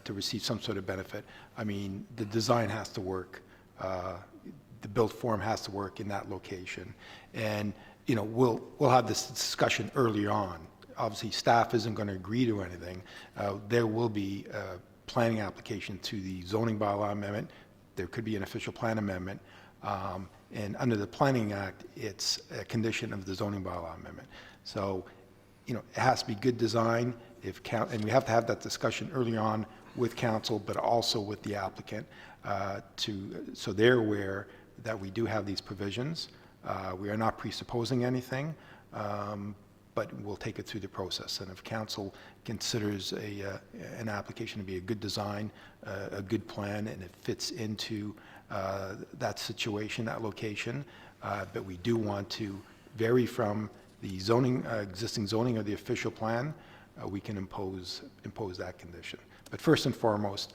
to receive some sort of benefit. I mean, the design has to work. The built form has to work in that location. And, we'll have this discussion early on. Obviously, staff isn't going to agree to anything. There will be planning application to the zoning bylaw amendment. There could be an official plan amendment. And under the Planning Act, it's a condition of the zoning bylaw amendment. So, it has to be good design, and we have to have that discussion early on with council, but also with the applicant, so they're aware that we do have these provisions. We are not presupposing anything, but we'll take it through the process. And if council considers an application to be a good design, a good plan, and it fits into that situation, that location, but we do want to vary from the zoning, existing zoning or the official plan, we can impose that condition. But first and foremost,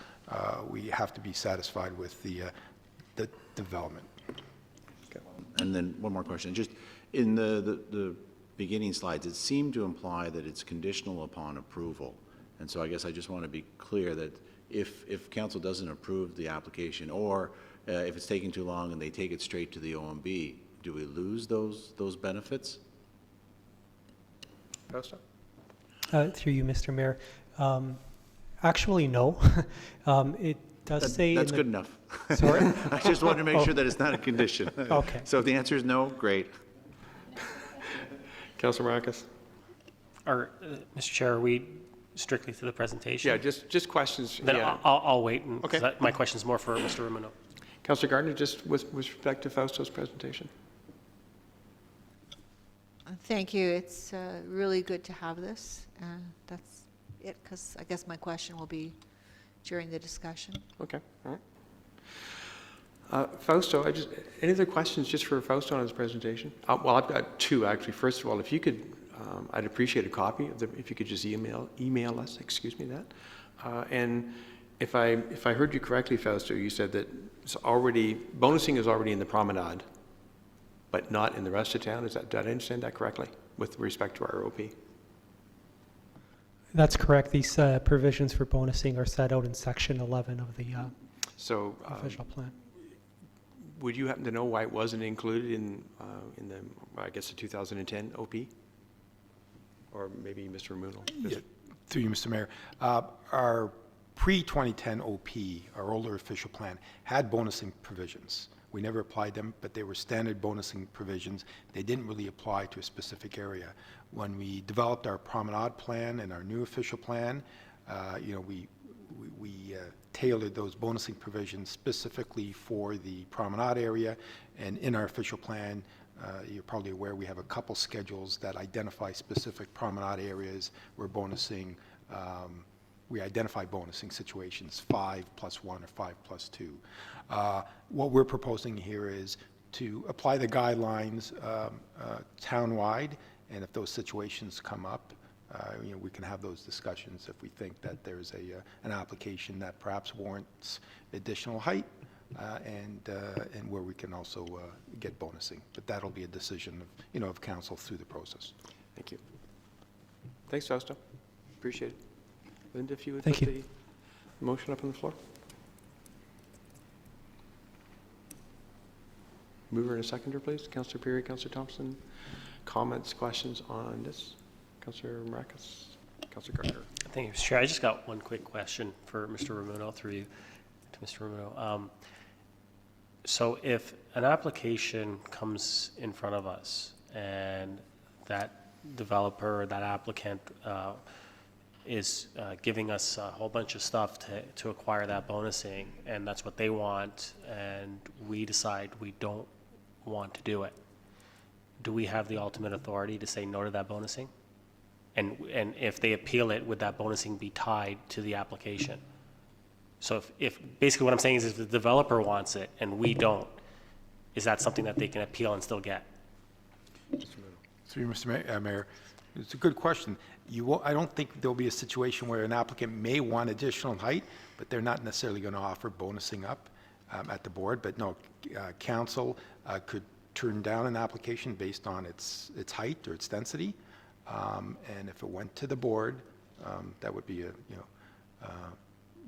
we have to be satisfied with the development. And then one more question. Just in the beginning slides, it seemed to imply that it's conditional upon approval. And so I guess I just want to be clear that if council doesn't approve the application, or if it's taking too long and they take it straight to the OMB, do we lose those benefits? Fausto? Through you, Mr. Mayor. Actually, no. It does say... That's good enough. Sorry? I just wanted to make sure that it's not a condition. Okay. So if the answer is no, great. Councilor Maracus? Mr. Chair, are we strictly to the presentation? Yeah, just questions. Then Yeah. I'll wait, and Okay. my question is more for Mr. Romano. Councilor Gardner, just with respect to Fausto's presentation. Thank you. It's really good to have this. That's it, because I guess my question will be during the discussion. Okay, all right. Fausto, any other questions just for Fausto on his presentation? Well, I've got two, actually. First of all, if you could, I'd appreciate a copy of if you could just email us, that. And if I heard you correctly, Fausto, you said that bonusing is already in the promenade, but not in the rest of town. Did I understand that correctly with respect to our OP? That's correct. These provisions for bonusing are set out in Section 11 of the official plan. Would you happen to know why it wasn't included in the, I guess, the 2010 OP? Or maybe Mr. Ramuno? Yeah, through you, Mr. Mayor. Our pre-2010 OP, our older official plan, had bonusing provisions. We never applied them, but they were standard bonusing provisions. They didn't really apply to a specific area. When we developed our promenade plan and our new official plan, we tailored those bonusing provisions specifically for the promenade area. And in our official plan, you're probably aware we have a couple schedules that identify specific promenade areas where bonusing, we identify bonusing situations, 5+1 or 5+2. What we're proposing here is to apply the guidelines townwide, and if those situations come up, we can have those discussions if we think that there's an application that perhaps warrants additional height, and where we can also get bonusing. But that'll be a decision of council through the process. Thank you. Thanks, Fausto. Appreciate it. Linda, if you would Thank put you. the motion up on the floor. Mover and a seconder, please. Councillor Perry, Councillor Thompson. Comments, questions on this? Councillor Maracus, Councillor Gardner. Thank you, Mr. Chair. I just got one quick question for Mr. Ramuno, through you to Mr. Ramuno. So if an application comes in front of us and that developer or that applicant is giving us a whole bunch of stuff to acquire that bonusing, and that's what they want, and we decide we don't want to do it, do we have the ultimate authority to say no to that bonusing? And if they appeal it, would that bonusing be tied to the application? So if basically what I'm saying is if the developer wants it and we don't, is that something that they can appeal and still get? Through you, Mr. Mayor, it's a good question. I don't think there'll be a situation where an applicant may want additional height, but they're not necessarily going to offer bonusing up at the board. But no, council could turn down an application based on its height or its density, and if it went to the board, that would be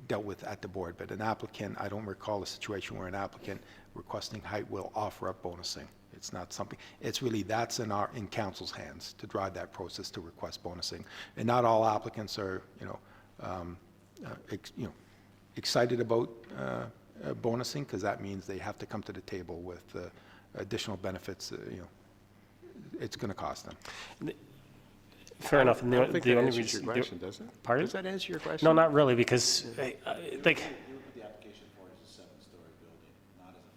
dealt with at the board. But an applicant, I don't recall a situation where an applicant requesting height will offer up bonusing. It's not something, it's really, that's in council's hands to drive that process to request bonusing. And not all applicants are, excited about bonusing, because that means they have to come to the table with additional benefits, it's going to cost them. Fair enough. And I don't think the that only answers your reason, question, does it? Pardon? Does that answer your question? No, not really, because like. The application for it is a 7-story building, not as a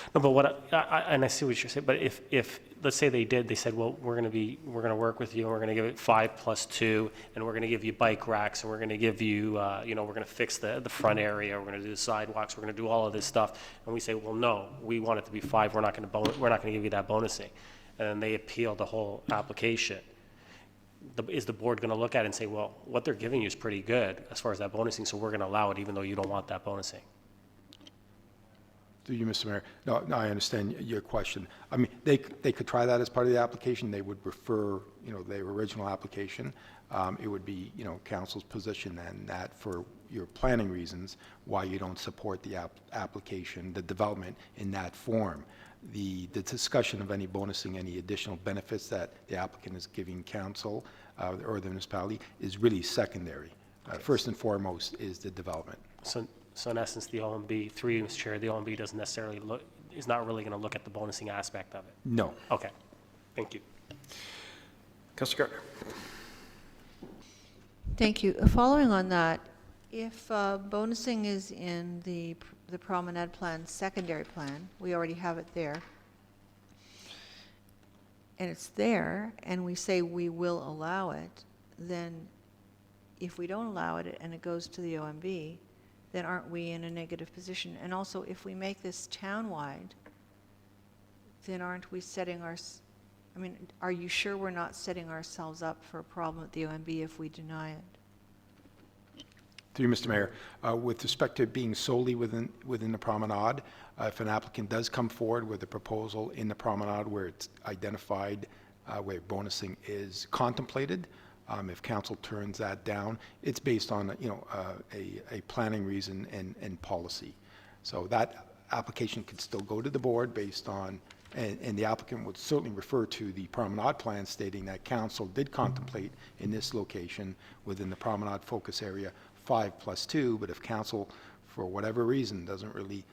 5+2. No, but what and I see what you're saying. But if let's say they said, well, we're going to work with you, and we're going to give it 5+2, and we're going to give you bike racks, and we're going to give you, we're going to fix the front area, we're going to do the sidewalks, we're going to do all of this stuff, and we say, well, no, we want it to be 5. We're not going to give you that bonusing, and then they appeal the whole application. Is the board going to look at it and say, well, what they're giving you is pretty good as far as that bonusing, so we're going to allow it even though you don't want that bonusing? Through you, Mr. Mayor. No, I understand your question. I mean, they could try that as part of the application. They would refer, their original application. It would be, council's position then that for your planning reasons, why you don't support the application, the development in that form. The discussion of any bonusing, any additional benefits that the applicant is giving council or the municipality is really secondary. First and foremost is the development. So in essence, the OMB, through you, Mr. Chair, the OMB doesn't necessarily is not really going to look at the bonusing aspect of it. No. Okay, thank you. Councilor Gardner. Thank you. Following on that, if bonusing is in the Promenade Plan, secondary plan, we already have it there, and it's there, and we say we will allow it, then if we don't allow it and it goes to the OMB, then aren't we in a negative position? And also, if we make this townwide, then aren't we setting are you sure we're not setting ourselves up for a problem at the OMB if we deny it? Through you, Mr. Mayor, with respect to being solely within the promenade, if an applicant does come forward with a proposal in the promenade where it's identified where bonusing is contemplated, if council turns that down, it's based on a planning reason and policy. So that application could still go to the board based on, and the applicant would certainly refer to the promenade plan stating that council did contemplate in this location within the promenade focus area 5+2, but if council, for whatever reason, doesn't really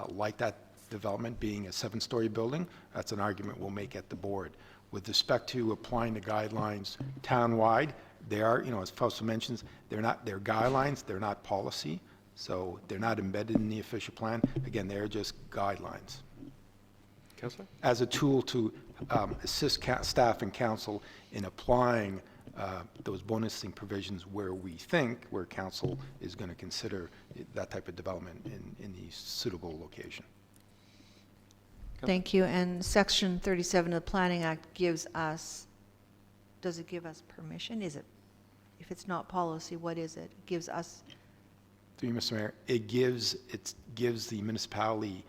like that development being a 7-story building, that's an argument we'll make at the board. With respect to applying the guidelines townwide, they are, as Fausto mentions, they're guidelines, they're not policy, so they're not embedded in the official plan. Again, they're just guidelines. Councilor? As a tool to assist staff and council in applying those bonusing provisions where council is going to consider that type of development in the suitable location. Thank you. And Section 37 of the Planning Act does it give us permission? If it's not policy, what is it? It gives us... Through you, Mr. Mayor, it gives the municipality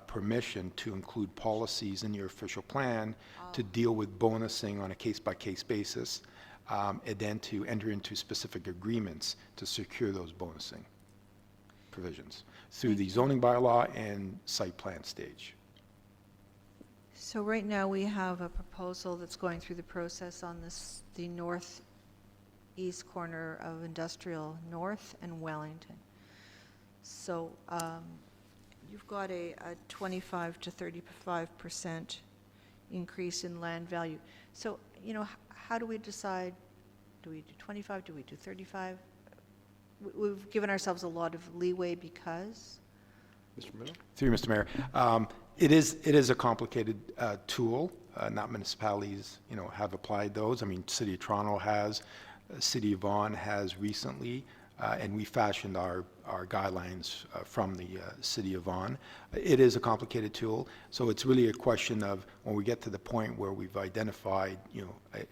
permission to include policies in your official plan to deal with bonusing on a case-by-case basis, and then to enter into specific agreements to secure those bonusing provisions through the zoning bylaw and site plan stage. So right now, we have a proposal that's going through the process on the northeast corner of Industrial North and Wellington. So you've got a 25 to 35% increase in land value. So, how do we decide, do we do 25, do we do 35? We've given ourselves a lot of leeway because? Mr. Miller? Through you, Mr. Mayor. It is a complicated tool. Not municipalities, have applied those. I mean, City of Toronto has, City of Vaughan has recently, and we fashioned our guidelines from the City of Vaughan. It is a complicated tool, so it's really a question of when we get to the point where we've identified,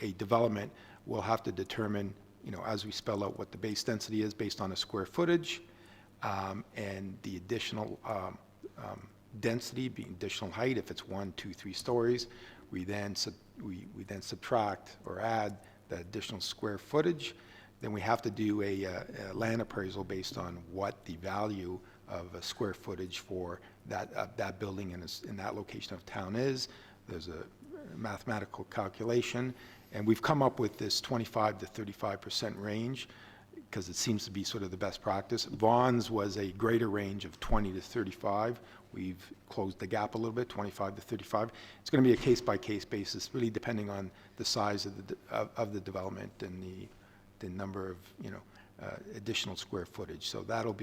a development, we'll have to determine, as we spell out what the base density is based on the square footage, and the additional density being additional height. If it's 1, 2, 3 stories, we then subtract or add the additional square footage. Then we have to do a land appraisal based on what the value of a square footage for that building in that location of town is. There's a mathematical calculation, and we've come up with this 25 to 35% range. because it seems to be sort of the best practice. Vaughn's was a greater range of 20 to 35. We've closed the gap a little bit, 25 to 35. It's going to be a case-by-case basis, really depending on the size of the development and the number of, additional square footage. So that'll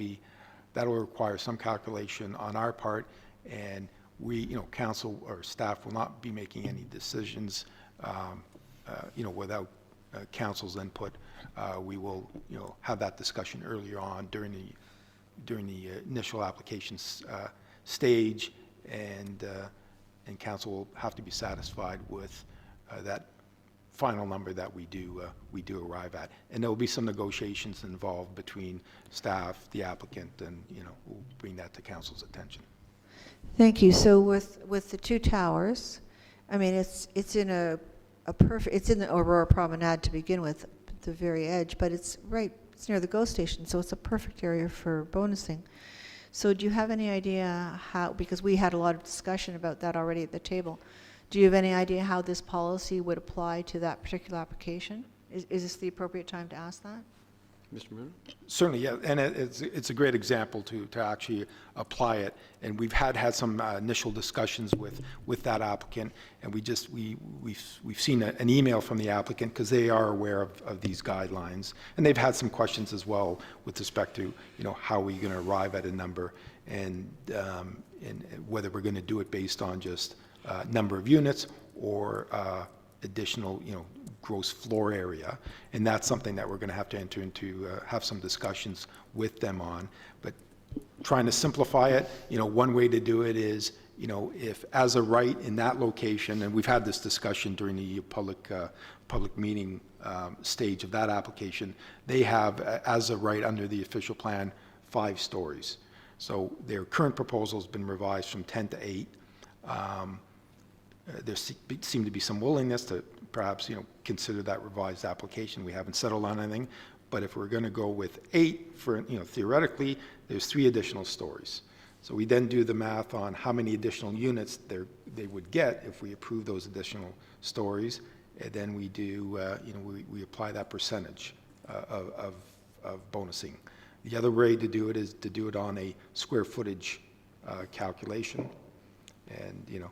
require some calculation on our part, and we, council or staff will not be making any decisions, without council's input. We will, have that discussion earlier on during the initial applications stage, and council will have to be satisfied with that final number that we do arrive at. And there will be some negotiations involved between staff, the applicant, and, we'll bring that to council's attention. Thank you. So with the two towers, I mean, it's in it's in the Aurora Promenade to begin with, at the very edge, but it's near the GO station, so it's a perfect area for bonusing. So do you have any idea how, because we had a lot of discussion about that already at the table, do you have any idea how this policy would apply to that particular application? Is this the appropriate time to ask that? Mr. Moon? Certainly, yeah, and it's a great example to actually apply it. And we've had some initial discussions with that applicant, and we've seen an email from the applicant because they are aware of these guidelines, and they've had some questions as well with respect to how are we going to arrive at a number, and whether we're going to do it based on just number of units or additional gross floor area, and that's something that we're going to have to enter into, have some discussions with them on. But trying to simplify it, one way to do it is, if as a right in that location, and we've had this discussion during the public meeting stage of that application, they have as a right under the official plan 5 stories. So their current proposal has been revised from 10 to 8. There seemed to be some willingness to perhaps, consider that revised application. We haven't settled on anything, but if we're going to go with 8, for, theoretically, there's 3 additional stories. So we then do the math on how many additional units they would get if we approve those additional stories, and then we do, we apply that percentage of bonusing. The other way to do it is to do it on a square footage calculation, and,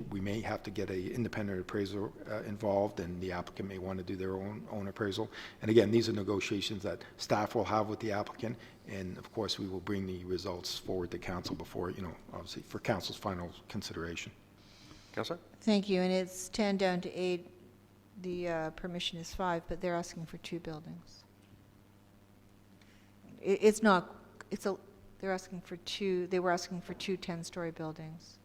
we may have to get an independent appraiser involved, and the applicant may want to do their own appraisal. And again, these are negotiations that staff will have with the applicant, and of course, we will bring the results forward to council before, obviously, for council's final consideration. Councilor? Thank you. And it's 10 down to 8. The permission is 5, but they're asking for 2 buildings. They're asking for 2, they were asking for 2 10-story buildings.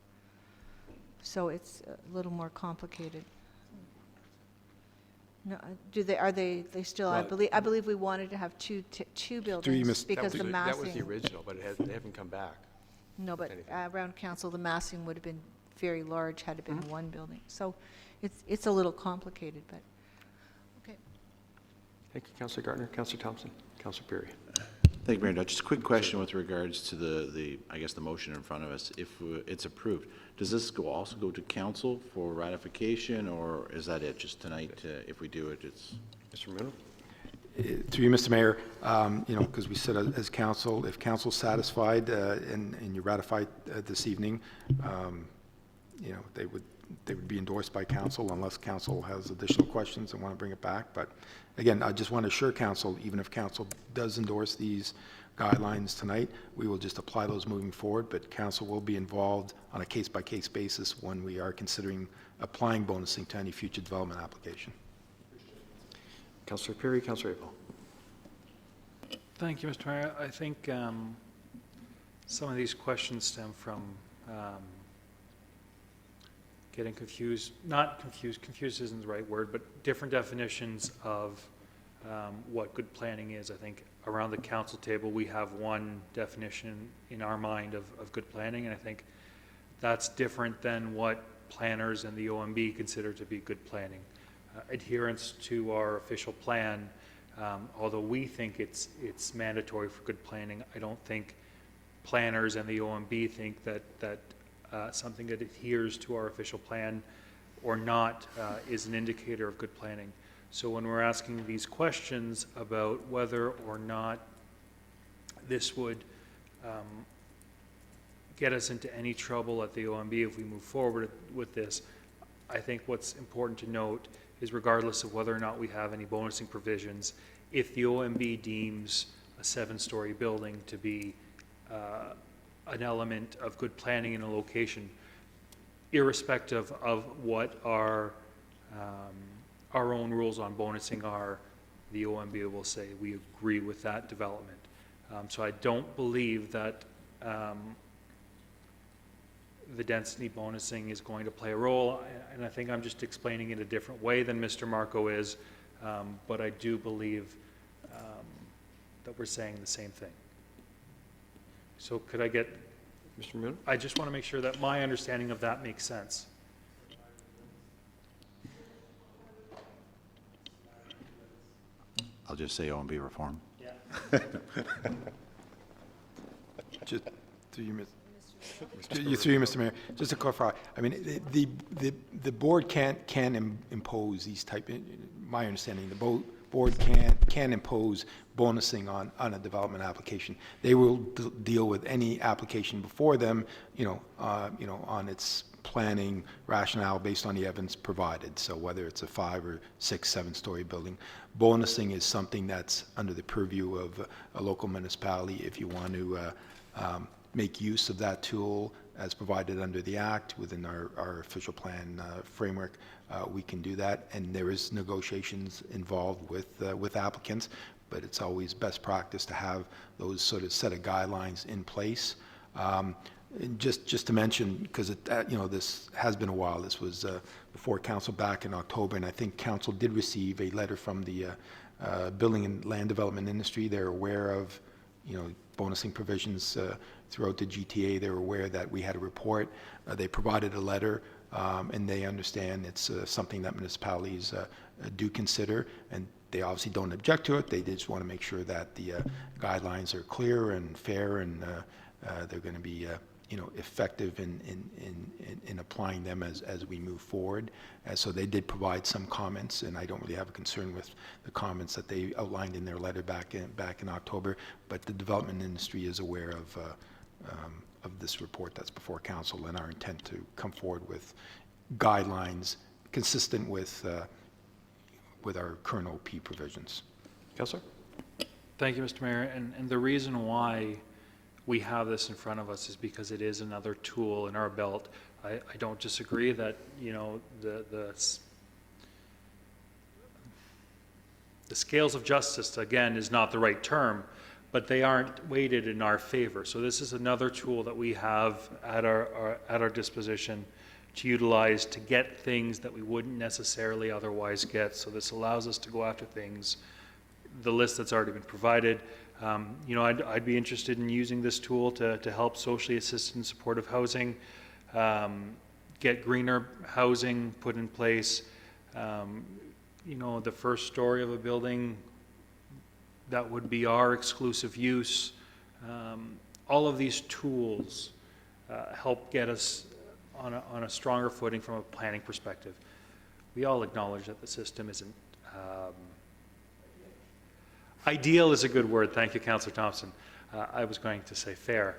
So it's a little more complicated. No, are they still, I believe we wanted to have two buildings because the massing. That was the original, but they haven't come back. No, but around council, the massing would have been very large had it been one building. So it's a little complicated, but, okay. Thank you, Councilor Gardner. Councilor Thompson. Councilor Perry. Thank you, Mayor. Just a quick question with regards to the motion in front of us. If it's approved, does this also go to council for ratification, or is that it, just tonight, if we do it, it's... Mr. Muno? Through you, Mr. Mayor, because we said as council, if council's satisfied and you ratify this evening, they would be endorsed by council unless council has additional questions and want to bring it back. But again, I just want to assure council, even if council does endorse these guidelines tonight, we will just apply those moving forward, but council will be involved on a case-by-case basis when we are considering applying bonusing to any future development application. Councilor Perry. Councilor Abel. Thank you, Mr. Mayor. I think some of these questions stem from getting confused, confused isn't the right word, but different definitions of what good planning is. I think around the council table, we have one definition in our mind of good planning, and I think that's different than what planners and the OMB consider to be good planning. Adherence to our official plan, although we think it's mandatory for good planning, I don't think planners and the OMB think that something that adheres to our official plan or not is an indicator of good planning. So when we're asking these questions about whether or not this would get us into any trouble at the OMB if we move forward with this, I think what's important to note is regardless of whether or not we have any bonusing provisions, if the OMB deems a 7-story building to be an element of good planning in a location, irrespective of what our own rules on bonusing are, the OMB will say we agree with that development. So I don't believe that the density bonusing is going to play a role, and I think I'm just explaining it a different way than Mr. Marco is, but I do believe that we're saying the same thing. So could I get, Mr. Moon? I just want to make sure that my understanding of that makes sense. I'll just say OMB reform. Just through you, Mr. Mayor, just to clarify, I mean, the board can impose these type, my understanding, the board can impose bonusing on a development application. They will deal with any application before them, on its planning rationale based on the evidence provided. So whether it's a 5 or 6, 7-story building, bonusing is something that's under the purview of a local municipality. If you want to make use of that tool as provided under the Act within our official plan framework, we can do that. And there is negotiations involved with applicants, but it's always best practice to have those sort of set of guidelines in place. And just to mention, because this has been a while. This was before council back in October, and I think council did receive a letter from the building and land development industry. They're aware of bonusing provisions throughout the GTA. They're aware that we had a report. They provided a letter, and they understand it's something that municipalities do consider, and they obviously don't object to it. They just want to make sure that the guidelines are clear and fair, and they're going to be effective in applying them as we move forward. So they did provide some comments, and I don't really have a concern with the comments that they outlined in their letter back in October. But the development industry is aware of this report that's before council, and our intent to come forward with guidelines consistent with our current OP provisions. Councillor? Thank you, Mr. Mayor. And the reason why we have this in front of us is because it is another tool in our belt. I don't disagree that, the scales of justice, again, is not the right term, but they aren't weighted in our favor. So this is another tool that we have at our disposition to utilize to get things that we wouldn't necessarily otherwise get. So this allows us to go after things, the list that's already been provided. I'd be interested in using this tool to help socially assisted and supportive housing, get greener housing put in place. The first story of a building, that would be our exclusive use. All of these tools help get us on a stronger footing from a planning perspective. We all acknowledge that the system isn't ideal is a good word. Thank you, Councillor Thompson. I was going to say fair.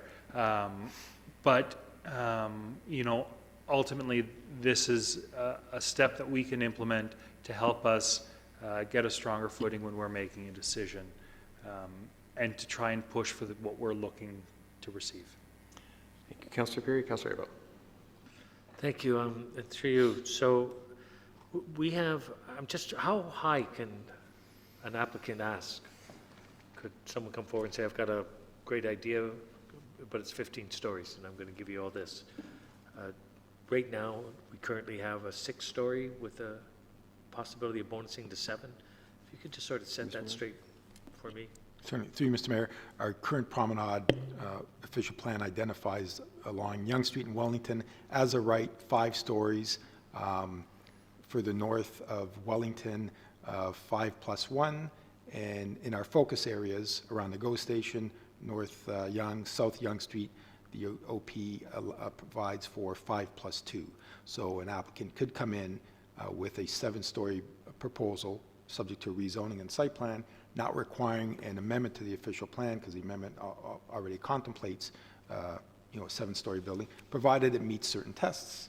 Ultimately, this is a step that we can implement to help us get a stronger footing when we're making a decision, and to try and push for what we're looking to receive. Thank you, Councillor Perry. Councillor Abel. Thank you. And through you. So we have, how high can an applicant ask? Could someone come forward and say, I've got a great idea, but it's 15 stories, and I'm going to give you all this? Right now, we currently have a 6-story with a possibility of bonusing to 7. If you could just sort of set that straight for me. Certainly. Through you, Mr. Mayor, our current promenade official plan identifies along Yonge Street in Wellington as a right 5 stories. For the north of Wellington, 5+1, and in our focus areas around the GO station, North Yonge, South Yonge Street, the OP provides for 5+2. So an applicant could come in with a 7-story proposal, subject to rezoning and site plan, not requiring an amendment to the official plan, because the amendment already contemplates, a 7-story building, provided it meets certain tests.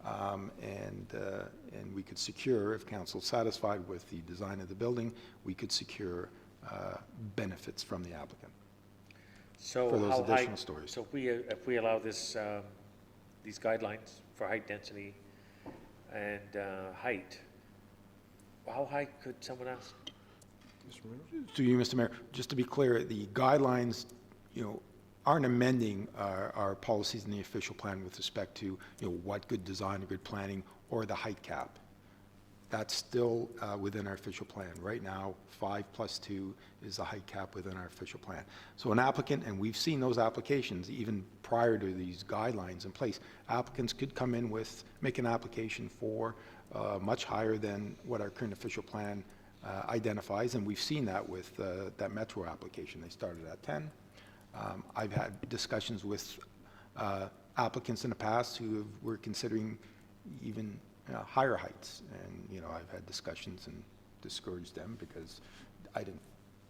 And we could secure, if council's satisfied with the design of the building, we could secure benefits from the applicant So for those how high, additional stories. so if we allow this, these guidelines for height density and height, how high could someone ask? To you, Mr. Mayor, just to be clear, the guidelines, aren't amending our policies in the official plan with respect to, what good design or good planning or the height cap. That's still within our official plan. Right now, 5+2 is the height cap within our official plan. So an applicant, and we've seen those applications even prior to these guidelines in place, applicants could come in make an application for much higher than what our current official plan identifies, and we've seen that with that Metro application. They started at 10. I've had discussions with applicants in the past who were considering even higher heights, and I've had discussions and discouraged them because I didn't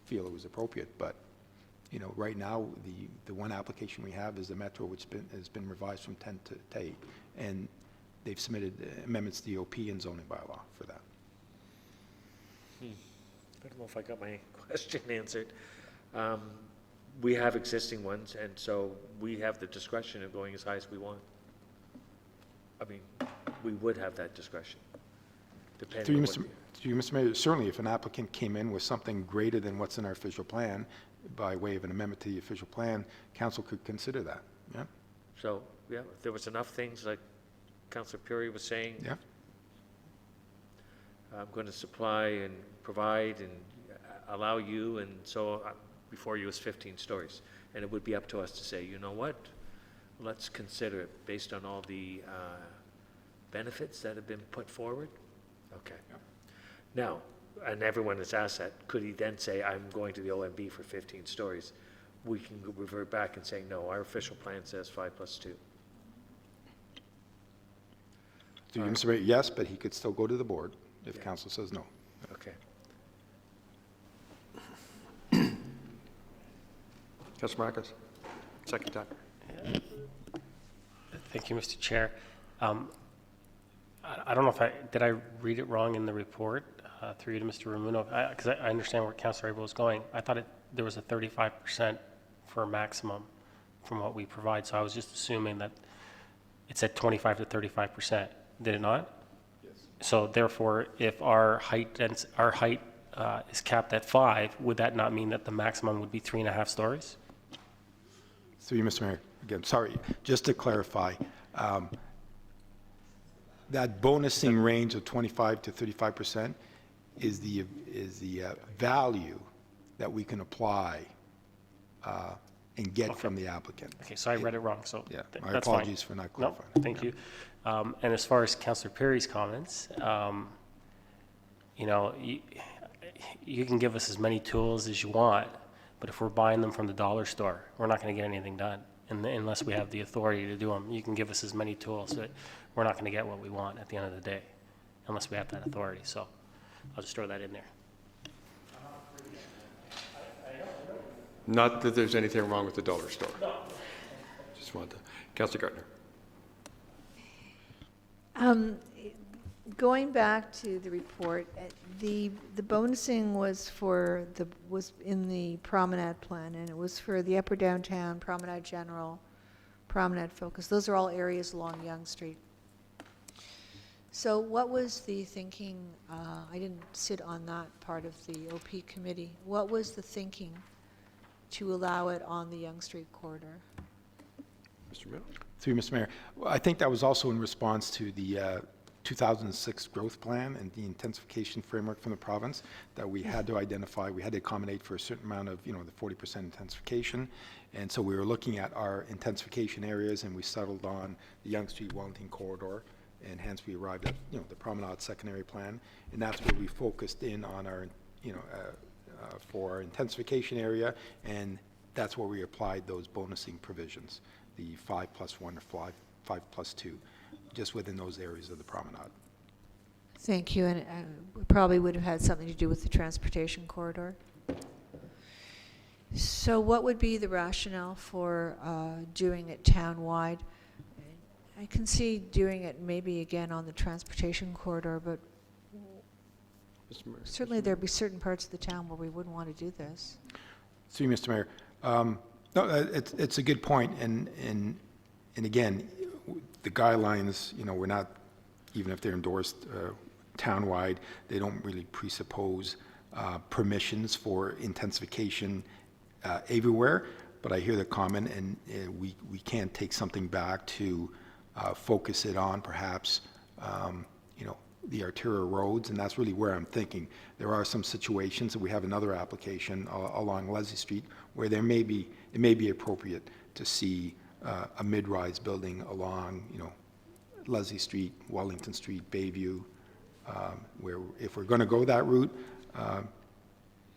feel it was appropriate. But right now the one application we have is the Metro, which has been revised from 10 to 8, and they've submitted amendments to the OP and zoning bylaw for that. I don't know if I got my question answered. We have existing ones, and so we have the discretion of going as high as we want. I mean, we would have that discretion, depending on what. To you, Mr. Mayor, certainly if an applicant came in with something greater than what's in our official plan, by way of an amendment to the official plan, council could consider that, yeah? So, yeah, if there was enough things like Councillor Puri was saying. Yeah. I'm going to supply and provide and allow you, and so before you is 15 stories. And it would be up to us to say, you know what, let's consider it based on all the benefits that have been put forward. Okay. Yep. Now, and everyone has asked that, could he then say, I'm going to the OMB for 15 stories? We can revert back and say, no, our official plan says 5+2. To you, Mr. Mayor, yes, but he could still go to the board if council says no. Okay. Councilor Marcus, second time. Thank you, Mr. Chair. I don't know if did I read it wrong in the report through you to Mr. Ramuno? Because I understand where Councilor Abel was going. I thought there was a 35% for maximum from what we provide, so I was just assuming that it said 25 to 35%. Did it not? Yes. So therefore, if our height is capped at 5, would that not mean that the maximum would be 3.5 stories? Through you, Mr. Mayor, again, sorry, just to clarify, that bonusing range of 25 to 35% is the value that we can apply and get from the applicant. Okay, so I read it wrong, so Yeah, that's my fine. apologies for not clarifying. No, thank you. And as far as Councillor Perry's comments, you can give us as many tools as you want, but if we're buying them from the dollar store, we're not going to get anything done unless we have the authority to do them. You can give us as many tools, but we're not going to get what we want at the end of the day unless we have that authority. So I'll just throw that in there. Not that there's anything wrong with the dollar store. No. Just wanted to. Councilor Gardner. Going back to the report, the bonusing was in the promenade plan, and it was for the upper downtown, Promenade General, Promenade Focus. Those are all areas along Yonge Street. So what was the thinking? I didn't sit on that part of the OP committee. What was the thinking to allow it on the Yonge Street corridor? Mr. Mill. Through you, Mr. Mayor, I think that was also in response to the 2006 growth plan and the intensification framework from the province that we had to identify. We had to accommodate for a certain amount of, the 40% intensification. And so we were looking at our intensification areas, and we settled on the Yonge Street Wellington corridor, and hence we arrived at, the Promenade secondary plan. And that's where we focused in on our, for our intensification area, and that's where we applied those bonusing provisions, the 5+1 or 5+2. Just within those areas of the promenade. Thank you, and it probably would have had something to do with the transportation corridor. So what would be the rationale for doing it town-wide? I can see doing it maybe again on the transportation corridor, but Mr. Murray. certainly there'd be certain parts of the town where we wouldn't want to do this. Through you, Mr. Mayor. No, it's a good point, and again, the guidelines, you know, we're not, even if they're endorsed townwide, they don't really presuppose permissions for intensification everywhere, but I hear the comment, and we can take something back to focus it on perhaps, you know, the arterial roads, and that's really where I'm thinking. There are some situations, and we have another application along Leslie Street where it may be appropriate to see a mid-rise building along, you know, Leslie Street, Wellington Street, Bayview, where if we're going to go that route,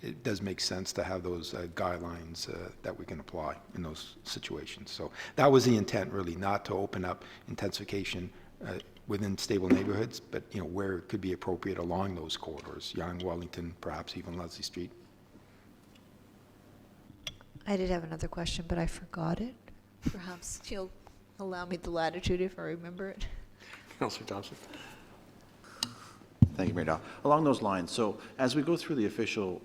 it does make sense to have those guidelines that we can apply in those situations. So that was the intent, really, not to open up intensification within stable neighborhoods, but, you know, where it could be appropriate along those corridors, Young, Wellington, perhaps even Leslie Street. I did have another question, but I forgot it. Perhaps you'll allow me the latitude if I remember it. Councillor Thompson. Thank you, Mayor Dow. Along those lines, so as we go through the official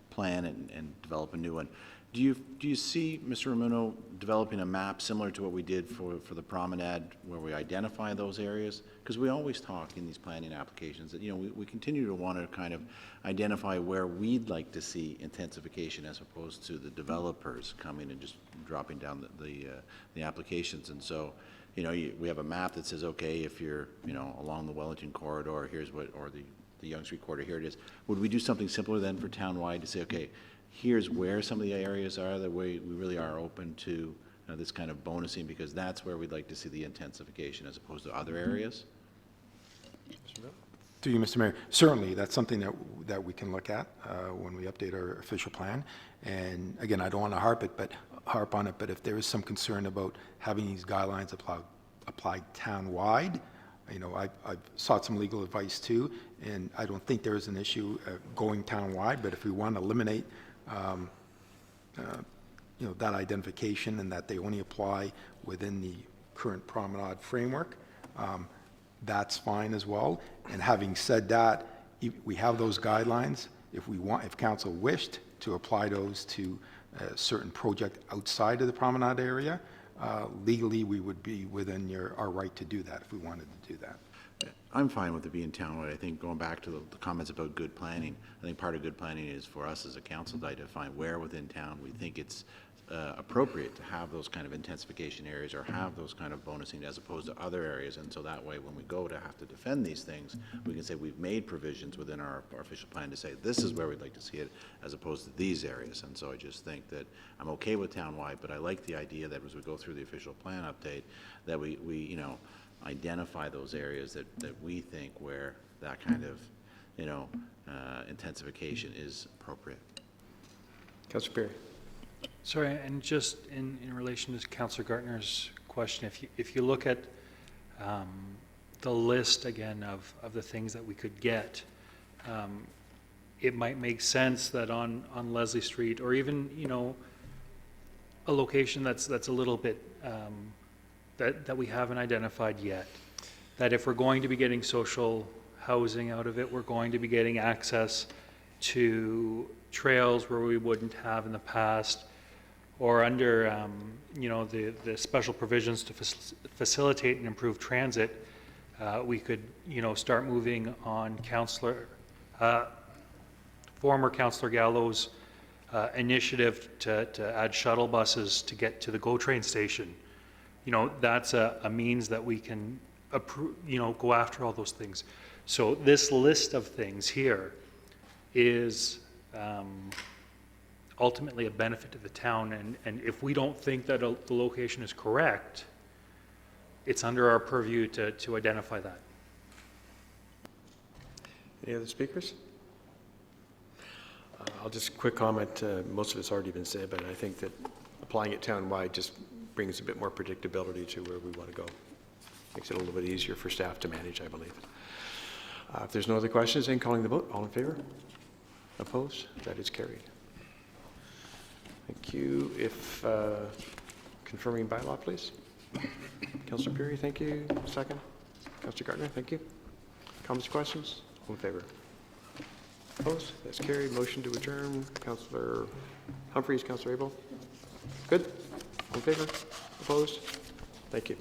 plan and develop a new one, do you see, Mr. Ramuno, developing a map similar to what we did for the promenade, where we identify those areas? Because we always talk in these planning applications that, you know, we continue to want to kind of identify where we'd like to see intensification as opposed to the developers coming and just dropping down the applications. And so, you know, we have a map that says, okay, if you're, you know, along the Wellington corridor, here's what, or the Yonge Street corridor, here it is. Would we do something simpler then for townwide to say, okay, here's where some of the areas are that we really are open to this kind of bonusing, because that's where we'd like to see the intensification as opposed to other areas? Through you, Mr. Mayor, certainly that's something that we can look at when we update our official plan. And again, I don't want to harp on it, but if there is some concern about having these guidelines applied town-wide, you know, I've sought some legal advice too, and I don't think there is an issue going town-wide, but if we want to eliminate you know, that identification and that they only apply within the current promenade framework, that's fine as well. And having said that, we have those guidelines. If council wished to apply those to a certain project outside of the promenade area, legally we would be within our right to do that if we wanted to do that. I'm fine with it being townwide. I think going back to the comments about good planning, I think part of good planning is for us as a council to identify where within town we think it's appropriate to have those kind of intensification areas or have those kind of bonusing as opposed to other areas. And so that way, when we go to have to defend these things, we can say we've made provisions within our official plan to say this is where we'd like to see it as opposed to these areas. And so I just think that I'm okay with townwide, but I like the idea that as we go through the official plan update, that we you know, identify those areas that we think where that kind of, you know, intensification is appropriate. Councillor Perry. Sorry, and just in relation to Councillor Gartner's question, if you look at the list again of the things that we could get, it might make sense that on Leslie Street, or even, you know, a location that's a little bit that we haven't identified yet, that if we're going to be getting social housing out of it, we're going to be getting access to trails where we wouldn't have in the past, or under you know, the special provisions to facilitate and improve transit, we could, you know, start moving on former Councillor Gallo's initiative to add shuttle buses to get to the GO train station. You know, that's a means that we can you know, go after all those things. So this list of things here is ultimately a benefit to the town, and if we don't think that the location is correct, it's under our purview to identify that. Any other speakers? I'll just quick comment. Most of it's already been said, but I think that applying it town-wide just brings a bit more predictability to where we want to go. Makes it a little bit easier for staff to manage, I believe. If there's no other questions, then calling the vote. All in favor? Opposed? That is carried. Thank you. If confirming bylaw, please. Councillor Perry, thank you. Second. Councillor Gardner, thank you. Comments, questions? All in favor? Opposed? That's carried. Motion to adjourn. Councillor Humphreys, Councillor Abel. Good. All in favor? Opposed? Thank you.